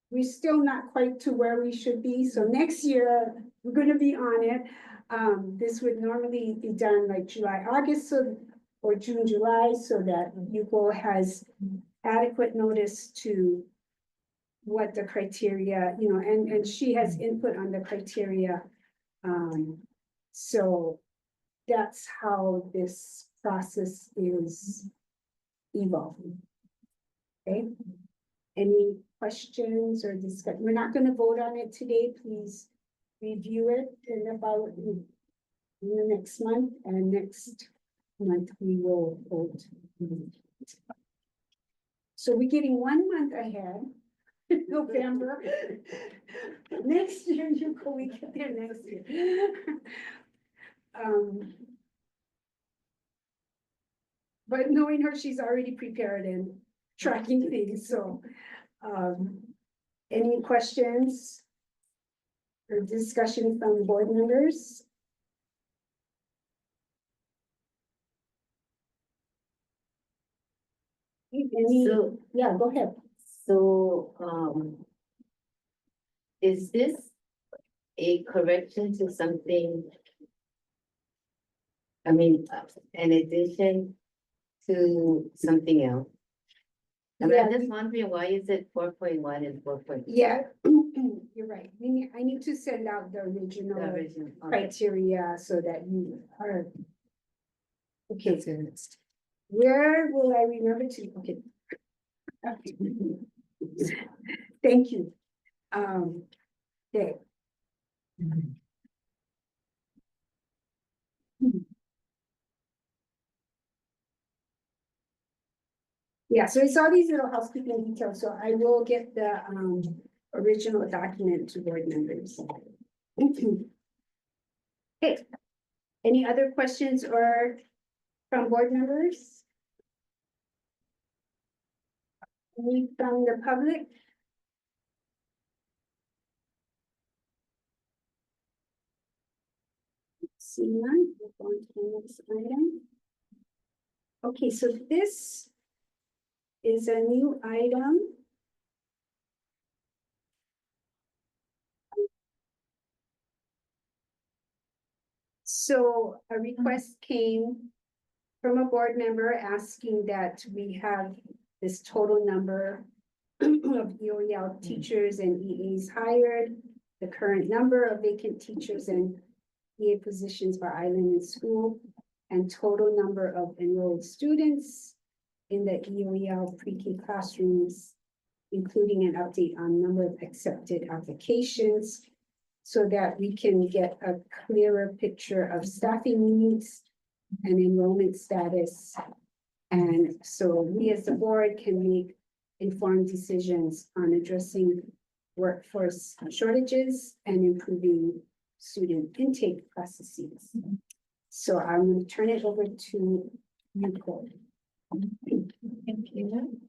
S1: we're still not quite to where we should be. So next year, we're gonna be on it. This would normally be done like July, August, so, or June, July, so that Yuko has adequate notice to what the criteria, you know, and she has input on the criteria. So that's how this process is evolving. Okay, any questions or discuss? We're not gonna vote on it today, please review it in about in the next month, and next month we will vote. So we're getting 1 month ahead, November. Next year, you go, we get there next year. But knowing her, she's already prepared and tracking things, so, any questions or discussion from board members? Any,
S15: So,
S1: yeah, go ahead.
S15: is this a correction to something? I mean, in addition to something else? I mean,
S1: Yeah,
S15: I'm just wondering, why is it 4.1 and 4.2?
S1: Yeah, you're right. I need to send out the original criteria so that you are. Okay, where will I remember to, okay. Thank you. Okay. Yeah, so it's all these little housekeeping details, so I will get the original document to board members. Okay, any other questions or from board members? Any from the public? See none, we'll go on to the next item. Okay, so this is a new item. So a request came from a board member asking that we have this total number of EOL teachers and EAs hired, the current number of vacant teachers and EA positions for Island and School, and total number of enrolled students in the EOL pre-K classrooms, including an update on number of accepted applications, so that we can get a clearer picture of staffing needs and enrollment status. And so we as the board can make informed decisions on addressing workforce shortages and improving student intake processes. So I'm going to turn it over to Nicole.
S5: Thank you.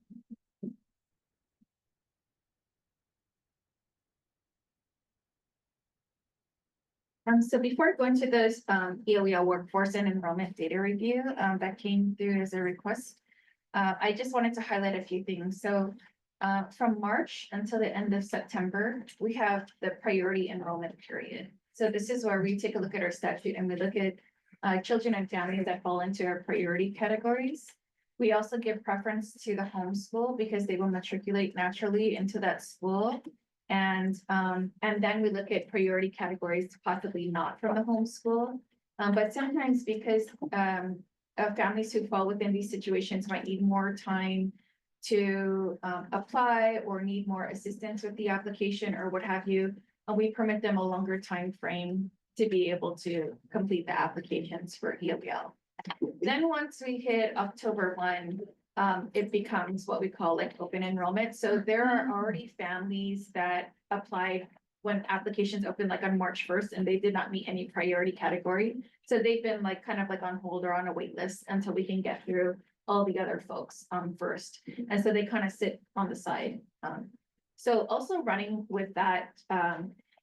S5: So before going to this EOL workforce and enrollment data review that came through as a request, I just wanted to highlight a few things. So from March until the end of September, we have the priority enrollment period. So this is where we take a look at our statute and we look at children and families that fall into our priority categories. We also give preference to the homeschool because they will matriculate naturally into that school. And then we look at priority categories possibly not from the homeschool. But sometimes because families who fall within these situations might need more time to apply or need more assistance with the application or what have you, we permit them a longer time frame to be able to complete the applications for ELBL. Then once we hit October 1, it becomes what we call like open enrollment. So there are already families that applied when applications opened like on March 1st and they did not meet any priority category. So they've been like kind of like on hold or on a wait list until we can get through all the other folks first. And so they kind of sit on the side. So also running with that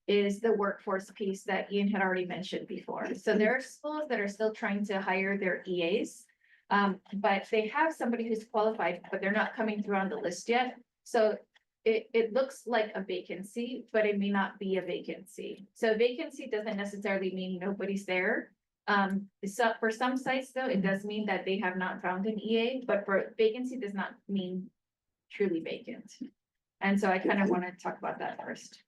S5: is the workforce piece that Ian had already mentioned before. So there are schools that are still trying to hire their EAs, but they have somebody who's qualified, but they're not coming through on the list yet. So it looks like a vacancy, but it may not be a vacancy. So vacancy doesn't necessarily mean nobody's there. So for some sites though, it does mean that they have not found an EA, but for vacancy does not mean truly vacant. And so I kind of want to talk about that first.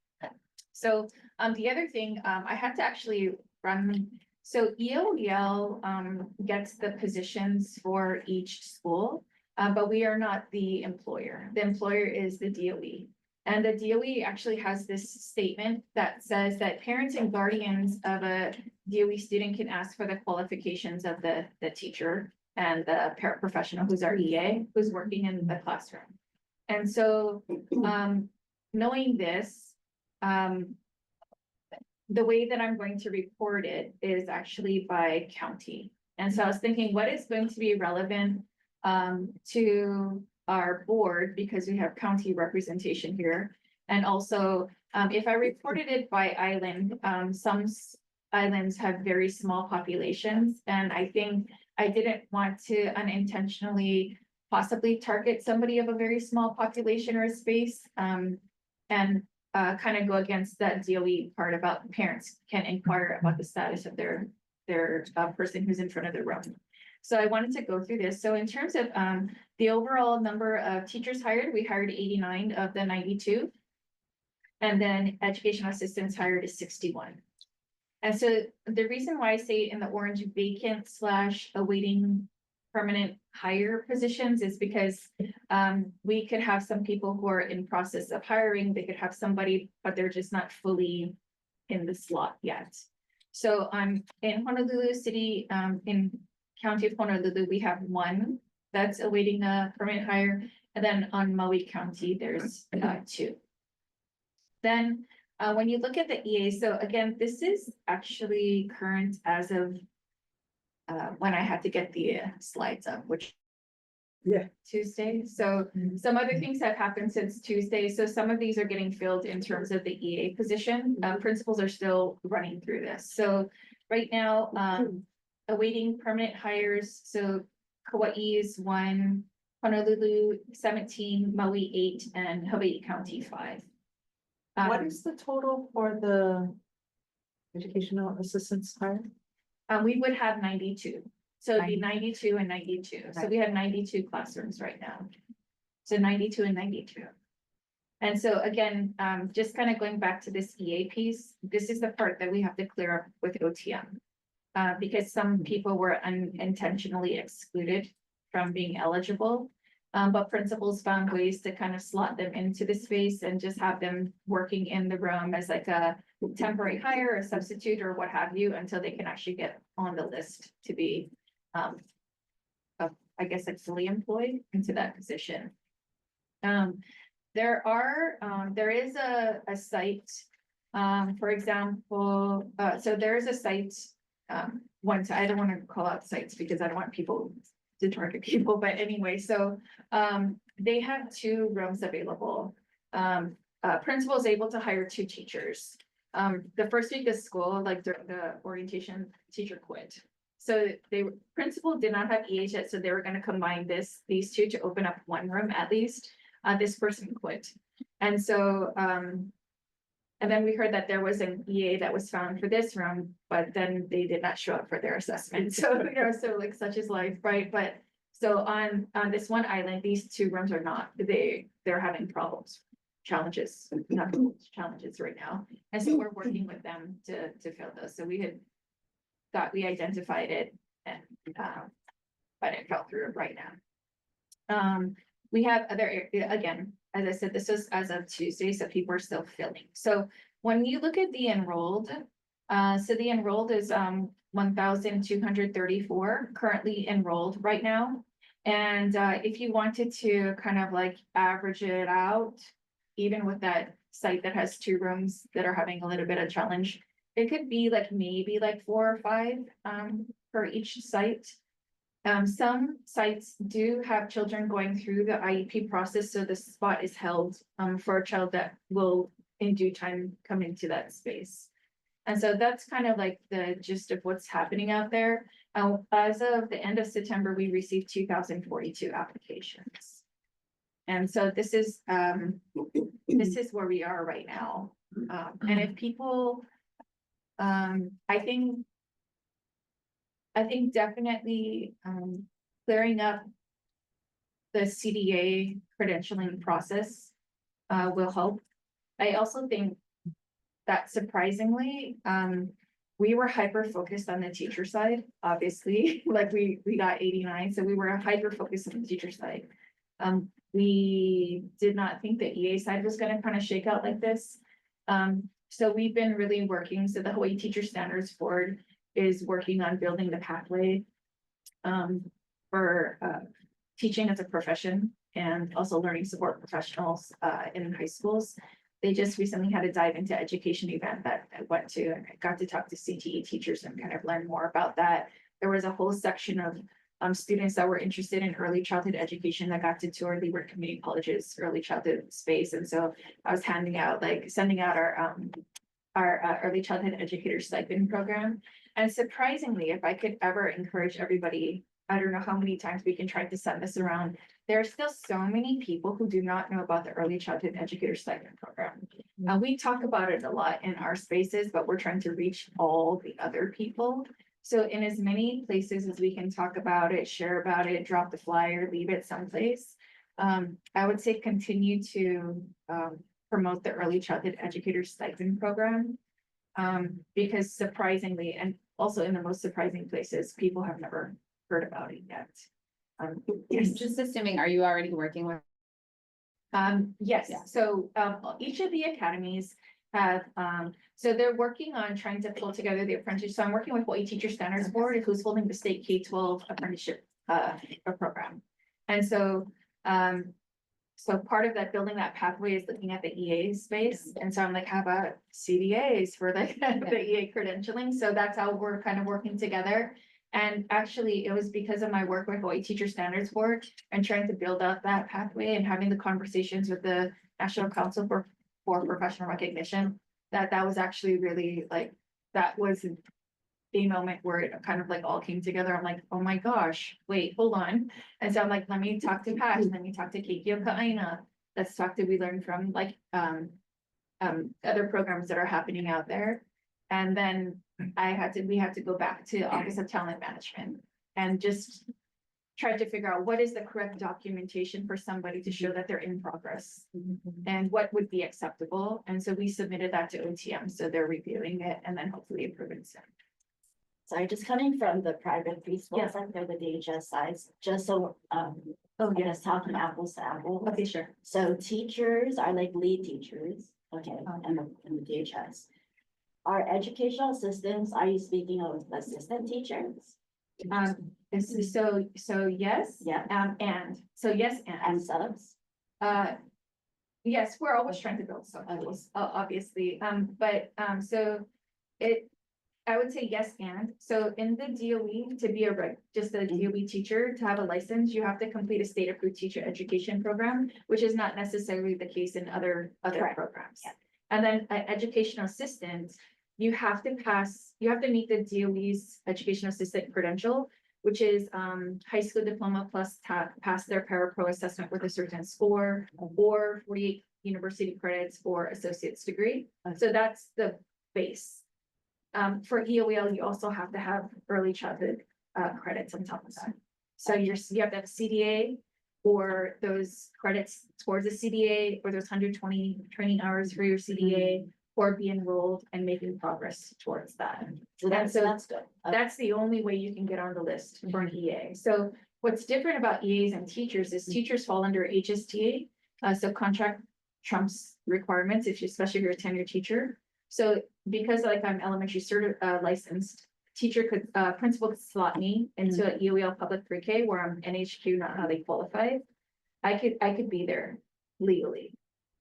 S5: So the other thing, I had to actually run, so ELBL gets the positions for each school, but we are not the employer. The employer is the DOE. And the DOE actually has this statement that says that parents and guardians of a DOE student can ask for the qualifications of the teacher and the paraprofessional who's our EA, who's working in the classroom. And so knowing this, the way that I'm going to report it is actually by county. And so I was thinking, what is going to be relevant to our board, because we have county representation here. And also, if I reported it by island, some islands have very small populations. And I think I didn't want to unintentionally possibly target somebody of a very small population or space. And kind of go against that DOE part about parents can inquire about the status of their person who's in front of the room. So I wanted to go through this. So in terms of the overall number of teachers hired, we hired 89 of the 92. And then educational assistants hired is 61. And so the reason why I say in the orange vacant / awaiting permanent hire positions is because we could have some people who are in process of hiring. They could have somebody, but they're just not fully in the slot yet. So in Honolulu City, in County of Honolulu, we have one that's awaiting a permanent hire. And then on Maui County, there's 2. Then when you look at the EA, so again, this is actually current as of when I had to get the slides up, which Tuesday. So some other things have happened since Tuesday. So some of these are getting filled in terms of the EA position. Principals are still running through this. So right now, awaiting permanent hires. So Kauai is 1, Honolulu 17, Maui 8, and Hawaii County 5.
S4: What is the total for the educational assistants hired?
S5: We would have 92. So it'd be 92 and 92. So we have 92 classrooms right now. So 92 and 92. And so again, just kind of going back to this EA piece, this is the part that we have to clear up with OTM. Because some people were unintentionally excluded from being eligible. But principals found ways to kind of slot them into the space and just have them working in the room as like a temporary hire, a substitute, or what have you, until they can actually get on the list to be, I guess, like fully employed into that position. There is a site, for example, so there is a site, I don't want to call out sites because I don't want people to target people, but anyway, so they have 2 rooms available. Principal is able to hire 2 teachers. The first week of school, like during the orientation, teacher quit. So principal did not have EAs yet, so they were going to combine these 2 to open up 1 room at least. This person quit. And so and then we heard that there was an EA that was found for this room, but then they did not show up for their assessment. So, so like such is life, right? But so on this one island, these 2 rooms are not, they're having challenges right now. And so we're working with them to fill those. So we identified it and but it fell through right now. we have other, again, as I said, this is as of Tuesday, so people are still filling. So when you look at the enrolled, so the enrolled is 1,234 currently enrolled right now. And if you wanted to kind of like average it out, even with that site that has 2 rooms that are having a little bit of challenge, it could be like maybe like 4 or 5 for each site. Some sites do have children going through the IEP process, so the spot is held for a child that will in due time come into that space. And so that's kind of like the gist of what's happening out there. As of the end of September, we received 2,042 applications. And so this is where we are right now. And if people, I think definitely clearing up the CDA credentialing process will help. I also think that surprisingly, we were hyper focused on the teacher side, obviously, like we got 89, so we were hyper focused on the teacher side. We did not think the EA side was going to kind of shake out like this. So we've been really working. So the Hawaii Teacher Standards Board is working on building the pathway for teaching as a profession and also learning support professionals in high schools. They just recently had a dive into education event that I went to, and I got to talk to CTE teachers and kind of learn more about that. There was a whole section of students that were interested in early childhood education that got to tour Leeward Community College's early childhood space. And so I was sending out our early childhood educator stipend program. And surprisingly, if I could ever encourage everybody, I don't know how many times we can try to send this around. There are still so many people who do not know about the early childhood educator stipend program. We talk about it a lot in our spaces, but we're trying to reach all the other people. So in as many places as we can talk about it, share about it, drop the flyer, leave it someplace. I would say continue to promote the early childhood educator stipend program. Because surprisingly, and also in the most surprising places, people have never heard about it yet. Yes.
S2: Just assuming, are you already working with?
S5: Yes,
S2: Yeah.
S5: so each of the academies have, so they're working on trying to pull together the apprentice. So I'm working with Hawaii Teacher Standards Board, who's holding the state K-12 apprenticeship program. And so so part of that building that pathway is looking at the EA space. And so I'm like, how about CDAs for the EA credentialing? So that's how we're kind of working together. And actually, it was because of my work with Hawaii Teacher Standards Board and trying to build out that pathway and having the conversations with the National Council for Professional Recognition, that was actually really like, that was a moment where it kind of like all came together. I'm like, oh my gosh, wait, hold on. And so I'm like, let me talk to Pat, let me talk to Keikio Ka'aina. Let's talk to, we learn from like other programs that are happening out there. And then we had to go back to Office of Talent Management and just try to figure out what is the correct documentation for somebody to show that they're in progress and what would be acceptable. And so we submitted that to OTM. So they're reviewing it and then hopefully approving it soon.
S3: Sorry, just coming from the private preschool
S5: Yeah.
S3: sector, the DHS size, just so, I guess talking apples to apples.
S5: Okay, sure.
S3: So teachers are like lead teachers, okay, in the DHS. Our educational assistants, are you speaking of assistant teachers?
S5: So yes.
S3: Yeah.
S5: And so yes,
S3: And subs?
S5: Yes, we're always trying to build subtools, obviously, so I would say yes, and so in the DOE, to be just a DOE teacher, to have a license, you have to complete a state approved teacher education program, which is not necessarily the case in other
S3: Correct.
S5: programs.
S3: Yeah.
S5: And then educational assistant, you have to meet the DOE's educational assistant credential, which is high school diploma plus pass their parapro assessment with a certain score or 48 university credits for associate's degree. So that's the base. For EOL, you also have to have early childhood credits on top of that. So you have to have CDA or those credits towards a CDA or those 120 training hours for your CDA or be enrolled and making progress towards that.
S3: So that's good.
S5: That's the only way you can get on the list for an EA. So What's different about EAs and teachers is teachers fall under HSTA, so contract trumps requirements, especially if you're a tenured teacher. So because like I'm elementary licensed, teacher could, principal could slot me into an EOEL public pre-K where I'm NHQ, not highly qualified. I could be there legally.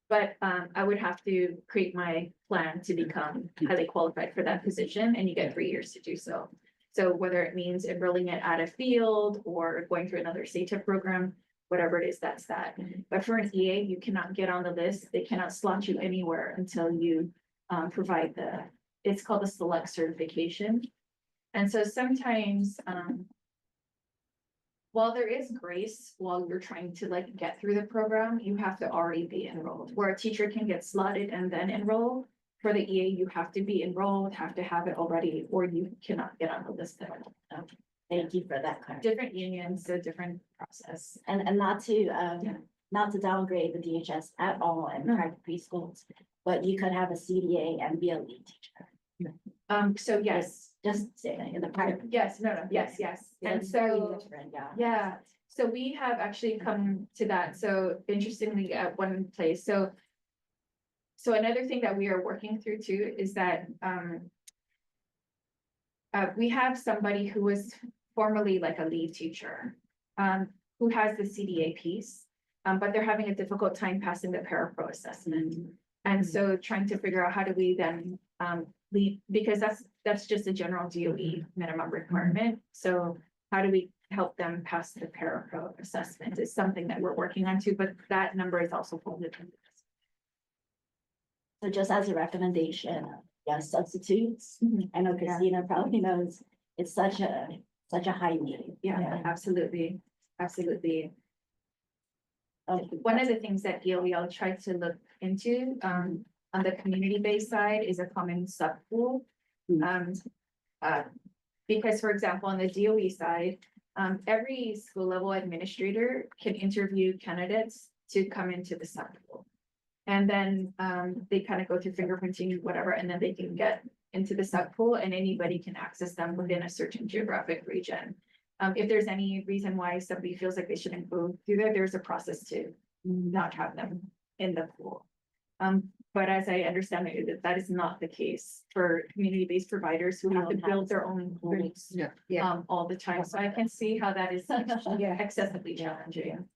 S5: But I would have to create my plan to become highly qualified for that position, and you get 3 years to do so. So whether it means enrolling it at a field or going through another CETA program, whatever it is, that's that. But for an EA, you cannot get on the list. They cannot slot you anywhere until you provide it's called the select certification. And so sometimes, while there is grace while you're trying to like get through the program, you have to already be enrolled. Where a teacher can get slotted and then enroll, for the EA, you have to be enrolled, have to have it already, or you cannot get on the list.
S3: Thank you for that kind.
S5: Different unions, a different process.
S3: And not to downgrade the DHS at all in private preschools, but you could have a CDA and be a lead teacher.
S5: So yes,
S3: Just saying in the private.
S5: yes, no, yes. And
S3: It's very
S5: so,
S3: different,
S5: yeah, so we have actually come to that. So interestingly, at one place, so another thing that we are working through too is that we have somebody who was formerly like a lead teacher, who has the CDA piece, but they're having a difficult time passing the parapro assessment. And so trying to figure out how do we then lead, because that's just a general DOE minimum requirement. So how do we help them pass the parapro assessment is something that we're working on too, but that number is also folded into this.
S3: So just as a recommendation, yes, substitutes. I know Christina probably knows it's such a high need.
S5: Yeah, absolutely, absolutely.
S3: Okay.
S5: One of the things that ELBL tried to look into, on the community-based side is a common subpool. Because for example, on the DOE side, every school level administrator can interview candidates to come into the subpool. And then, they kind of go through fingerprinting, whatever, and then they can get into the subpool and anybody can access them within a certain geographic region. If there's any reason why somebody feels like they shouldn't go through there, there's a process to not have them in the pool. But as I understand it, that is not the case for community-based providers who have to build their own pools. All the time, so I can see how that is excessively challenging.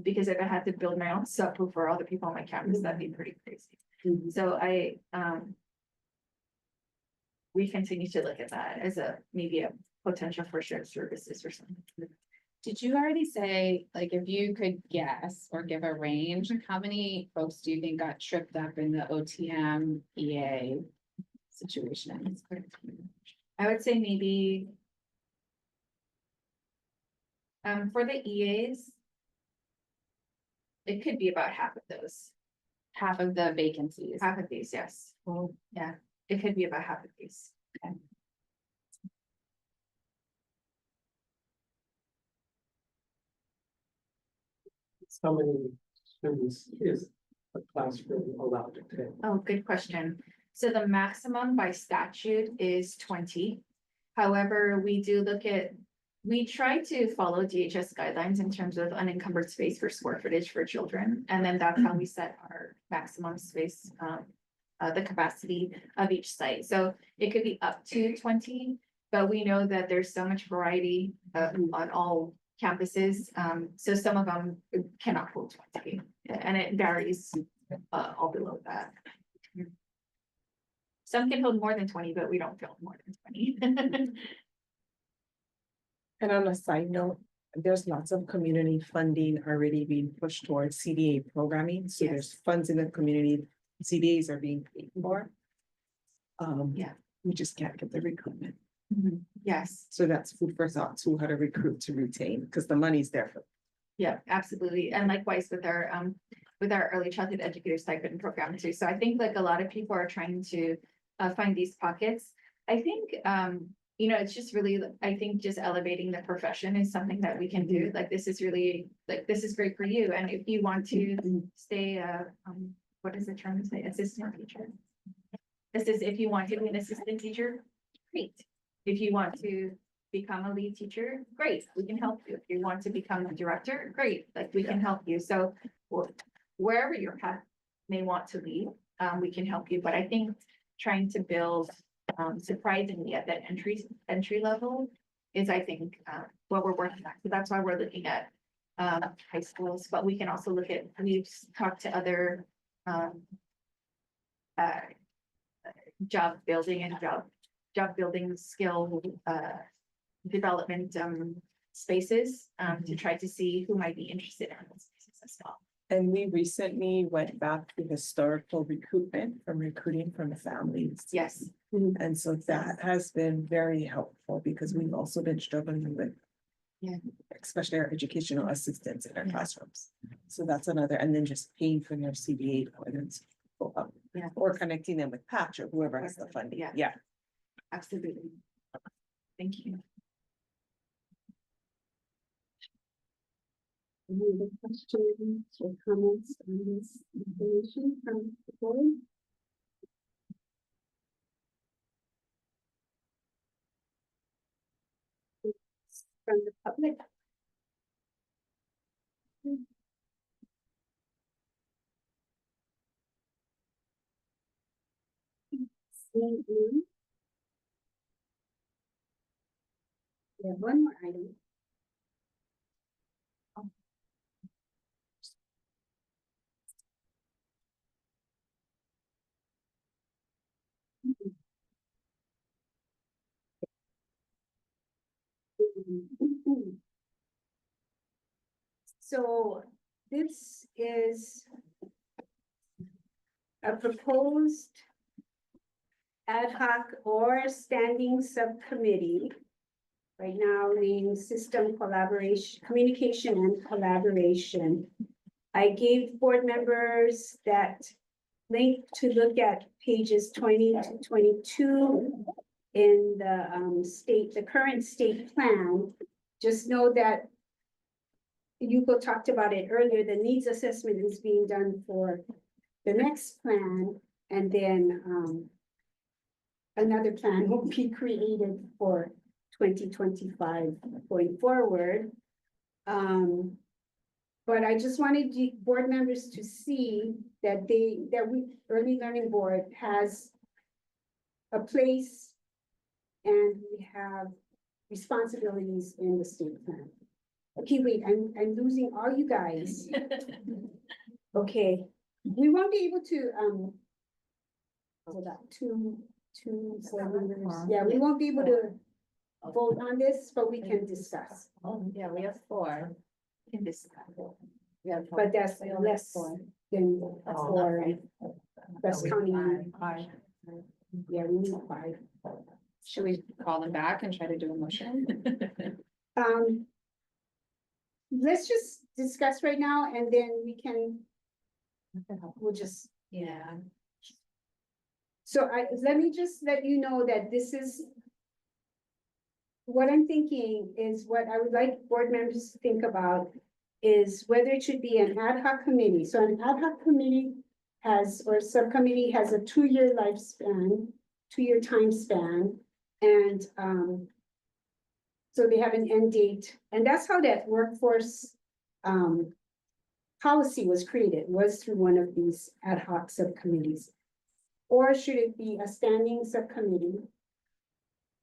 S5: Because if I had to build my own sub pool for all the people on my campus, that'd be pretty crazy. So we continue to look at that as maybe a potential for shared services or something.
S2: Did you already say, like, if you could guess or give a range, how many folks do you think got tripped up in the OTM EA situations?
S5: I would say maybe for the EAs, it could be about half of those.
S2: Half of the vacancies.
S5: Half of these, yes. Yeah, it could be about half of these. Okay.
S7: How many students is a classroom allowed to take?
S5: Oh, good question. So the maximum by statute is 20. However, we try to follow DHS guidelines in terms of unencumbered space for square footage for children. And then that's how we set our maximum space, the capacity of each site. So it could be up to 20, but we know that there's so much variety on all campuses. So some of them cannot hold 20 and it varies all below that. Some can hold more than 20, but we don't fill more than 20.
S4: And on a side note, there's lots of community funding already being pushed towards CDA programming, so there's funds in the community, CDAs are being paid for. We just can't get the recruitment.
S5: Yes.
S4: So that's food for thought to how to recruit to retain, because the money's there for.
S5: Yeah, absolutely. And likewise with our early childhood educator stipend program too. So I think like a lot of people are trying to find these pockets. I think, it's just really, I think just elevating the profession is something that we can do. Like, this is really, like, this is great for you. And if you want to stay, what is the term to say? Assistant teacher. This is if you want to be an assistant teacher, great. If you want to become a lead teacher, great, we can help you. If you want to become a director, great, like we can help you. So wherever your path may want to lead, we can help you. But I think trying to build surprisingly at that entry level is, I think, what we're working on. So that's why we're looking at high schools, but we can also look at, we've talked to other job building and job building skill development spaces to try to see who might be interested in those spaces as well.
S4: And we recently went back to historical recruitment from recruiting from families.
S5: Yes.
S4: And so that has been very helpful because we've also been struggling with, especially our educational assistants in our classrooms. So that's another, and then just paying for their CBA appointments. Or connecting them with Patch or whoever has the funding. Yeah.
S5: Absolutely. Thank you.
S1: Any other questions or comments on this information from the board? From the public? Seeing none. We have one more item. So this is a proposed ad hoc or standing subcommittee. Right now, named System Collaboration, Communication and Collaboration. I gave board members that link to look at pages 20 to 22 in the current state plan. Just know that Yuko talked about it earlier, the needs assessment is being done for the next plan, and then another plan will be created for 2025 going forward. But I just wanted you board members to see that Early Learning Board has a place and we have responsibilities in the state plan. Okay, wait, I'm losing all you guys. Okay, we won't be able to, hold on, two board members. Yeah, we won't be able to vote on this, but we can discuss.
S3: Yeah, we have 4.
S5: We can discuss.
S1: But that's less than 4, that's counting. Yeah, we need 5.
S2: Should we call them back and try to do a motion?
S1: Let's just discuss right now and then we'll just.
S3: Yeah.
S1: So let me just let you know that this is. What I'm thinking is what I would like board members to think about is whether it should be an ad hoc committee. So an ad hoc committee or subcommittee has a 2-year lifespan, 2-year time span. And so they have an end date, and that's how that workforce policy was created, was through one of these ad hoc subcommittees. Or should it be a standing subcommittee?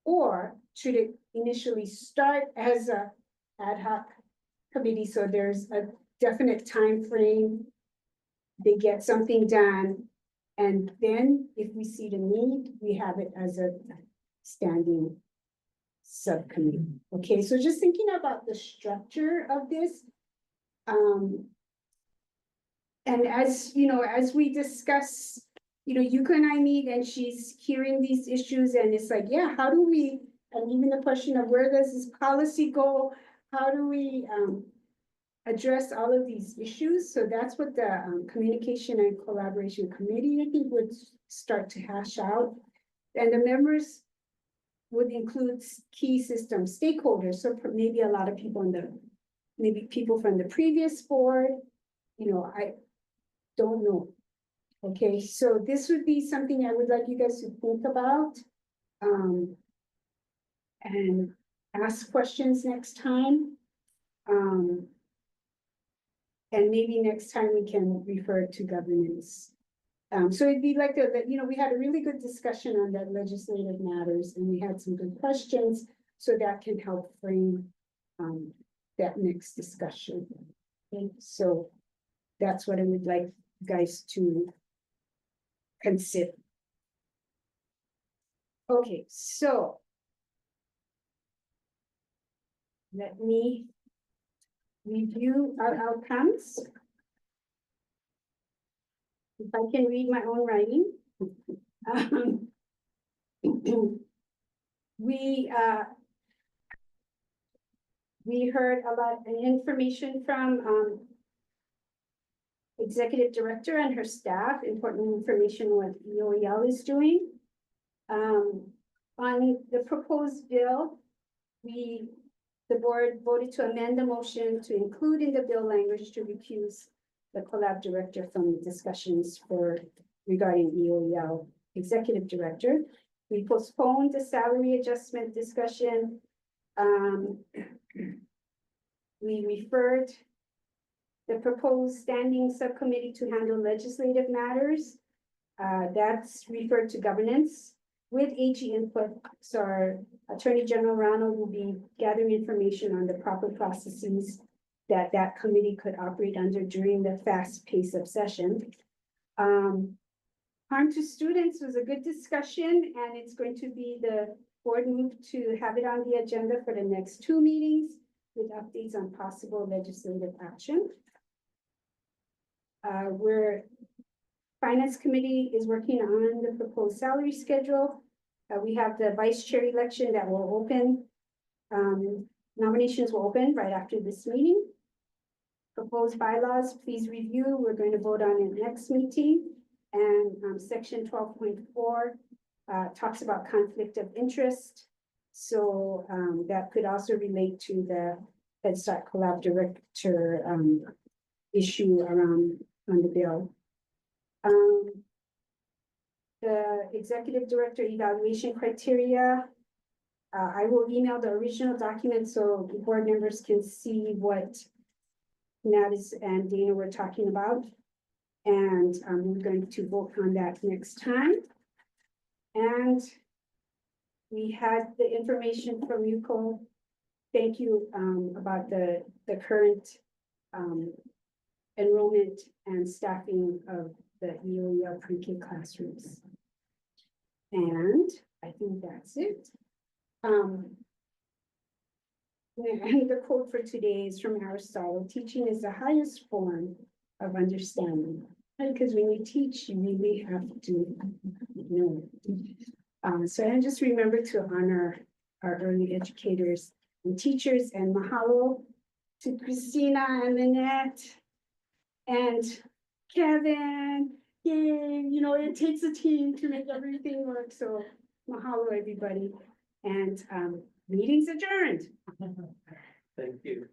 S1: Or should it initially start as a ad hoc committee, so there's a definite time frame, they get something done, and then if we see the need, we have it as a standing subcommittee. Okay, so just thinking about the structure of this. And as you know, as we discuss, Yuka and I meet and she's hearing these issues and it's like, yeah, how do we, and even the question of where does this policy go? How do we address all of these issues? So that's what the Communication and Collaboration Committee, I think, would start to hash out. And the members would include key system stakeholders. So maybe a lot of people maybe people from the previous board, I don't know. Okay, so this would be something I would like you guys to think about. And ask questions next time. And maybe next time we can refer to governance. So it'd be like, we had a really good discussion on that legislative matters, and we had some good questions, so that can help frame that next discussion. And so that's what I would like guys to consider. Okay, so let me review our outcomes. If I can read my own writing. We heard a lot of information from Executive Director and her staff, important information what EOEL is doing. On the proposed bill, the board voted to amend the motion to include in the bill language to recuse the collab director from the discussions regarding EOEL Executive Director. We postponed the salary adjustment discussion. We referred the proposed standing subcommittee to handle legislative matters. That's referred to governance with AG input. So our Attorney General Ronald will be gathering information on the proper processes that committee could operate under during the fast pace of session. Harm to students was a good discussion, and it's going to be the board move to have it on the agenda for the next 2 meetings with updates on possible legislative action. Finance Committee is working on the proposed salary schedule. We have the vice chair election that will open. Nominations will open right after this meeting. Proposed bylaws, please review. We're going to vote on it next meeting. And section 12.4 talks about conflict of interest. So that could also relate to the Head Start Collab Director issue around on the bill. The Executive Director evaluation criteria. I will email the original document so the board members can see what Natis and Dana were talking about. And we're going to vote on that next time. And we had the information from Yuko. Thank you about the current enrollment and staffing of the EOEL pre-K classrooms. And I think that's it. And the quote for today is from Aristotle: teaching is the highest form of understanding. Because when you teach, you really have to know. So I just remember to honor our early educators and teachers, and mahalo to Christina and Lynette and Kevin. Yay, it takes a team to make everything work. So mahalo, everybody. And meeting's adjourned.
S7: Thank you.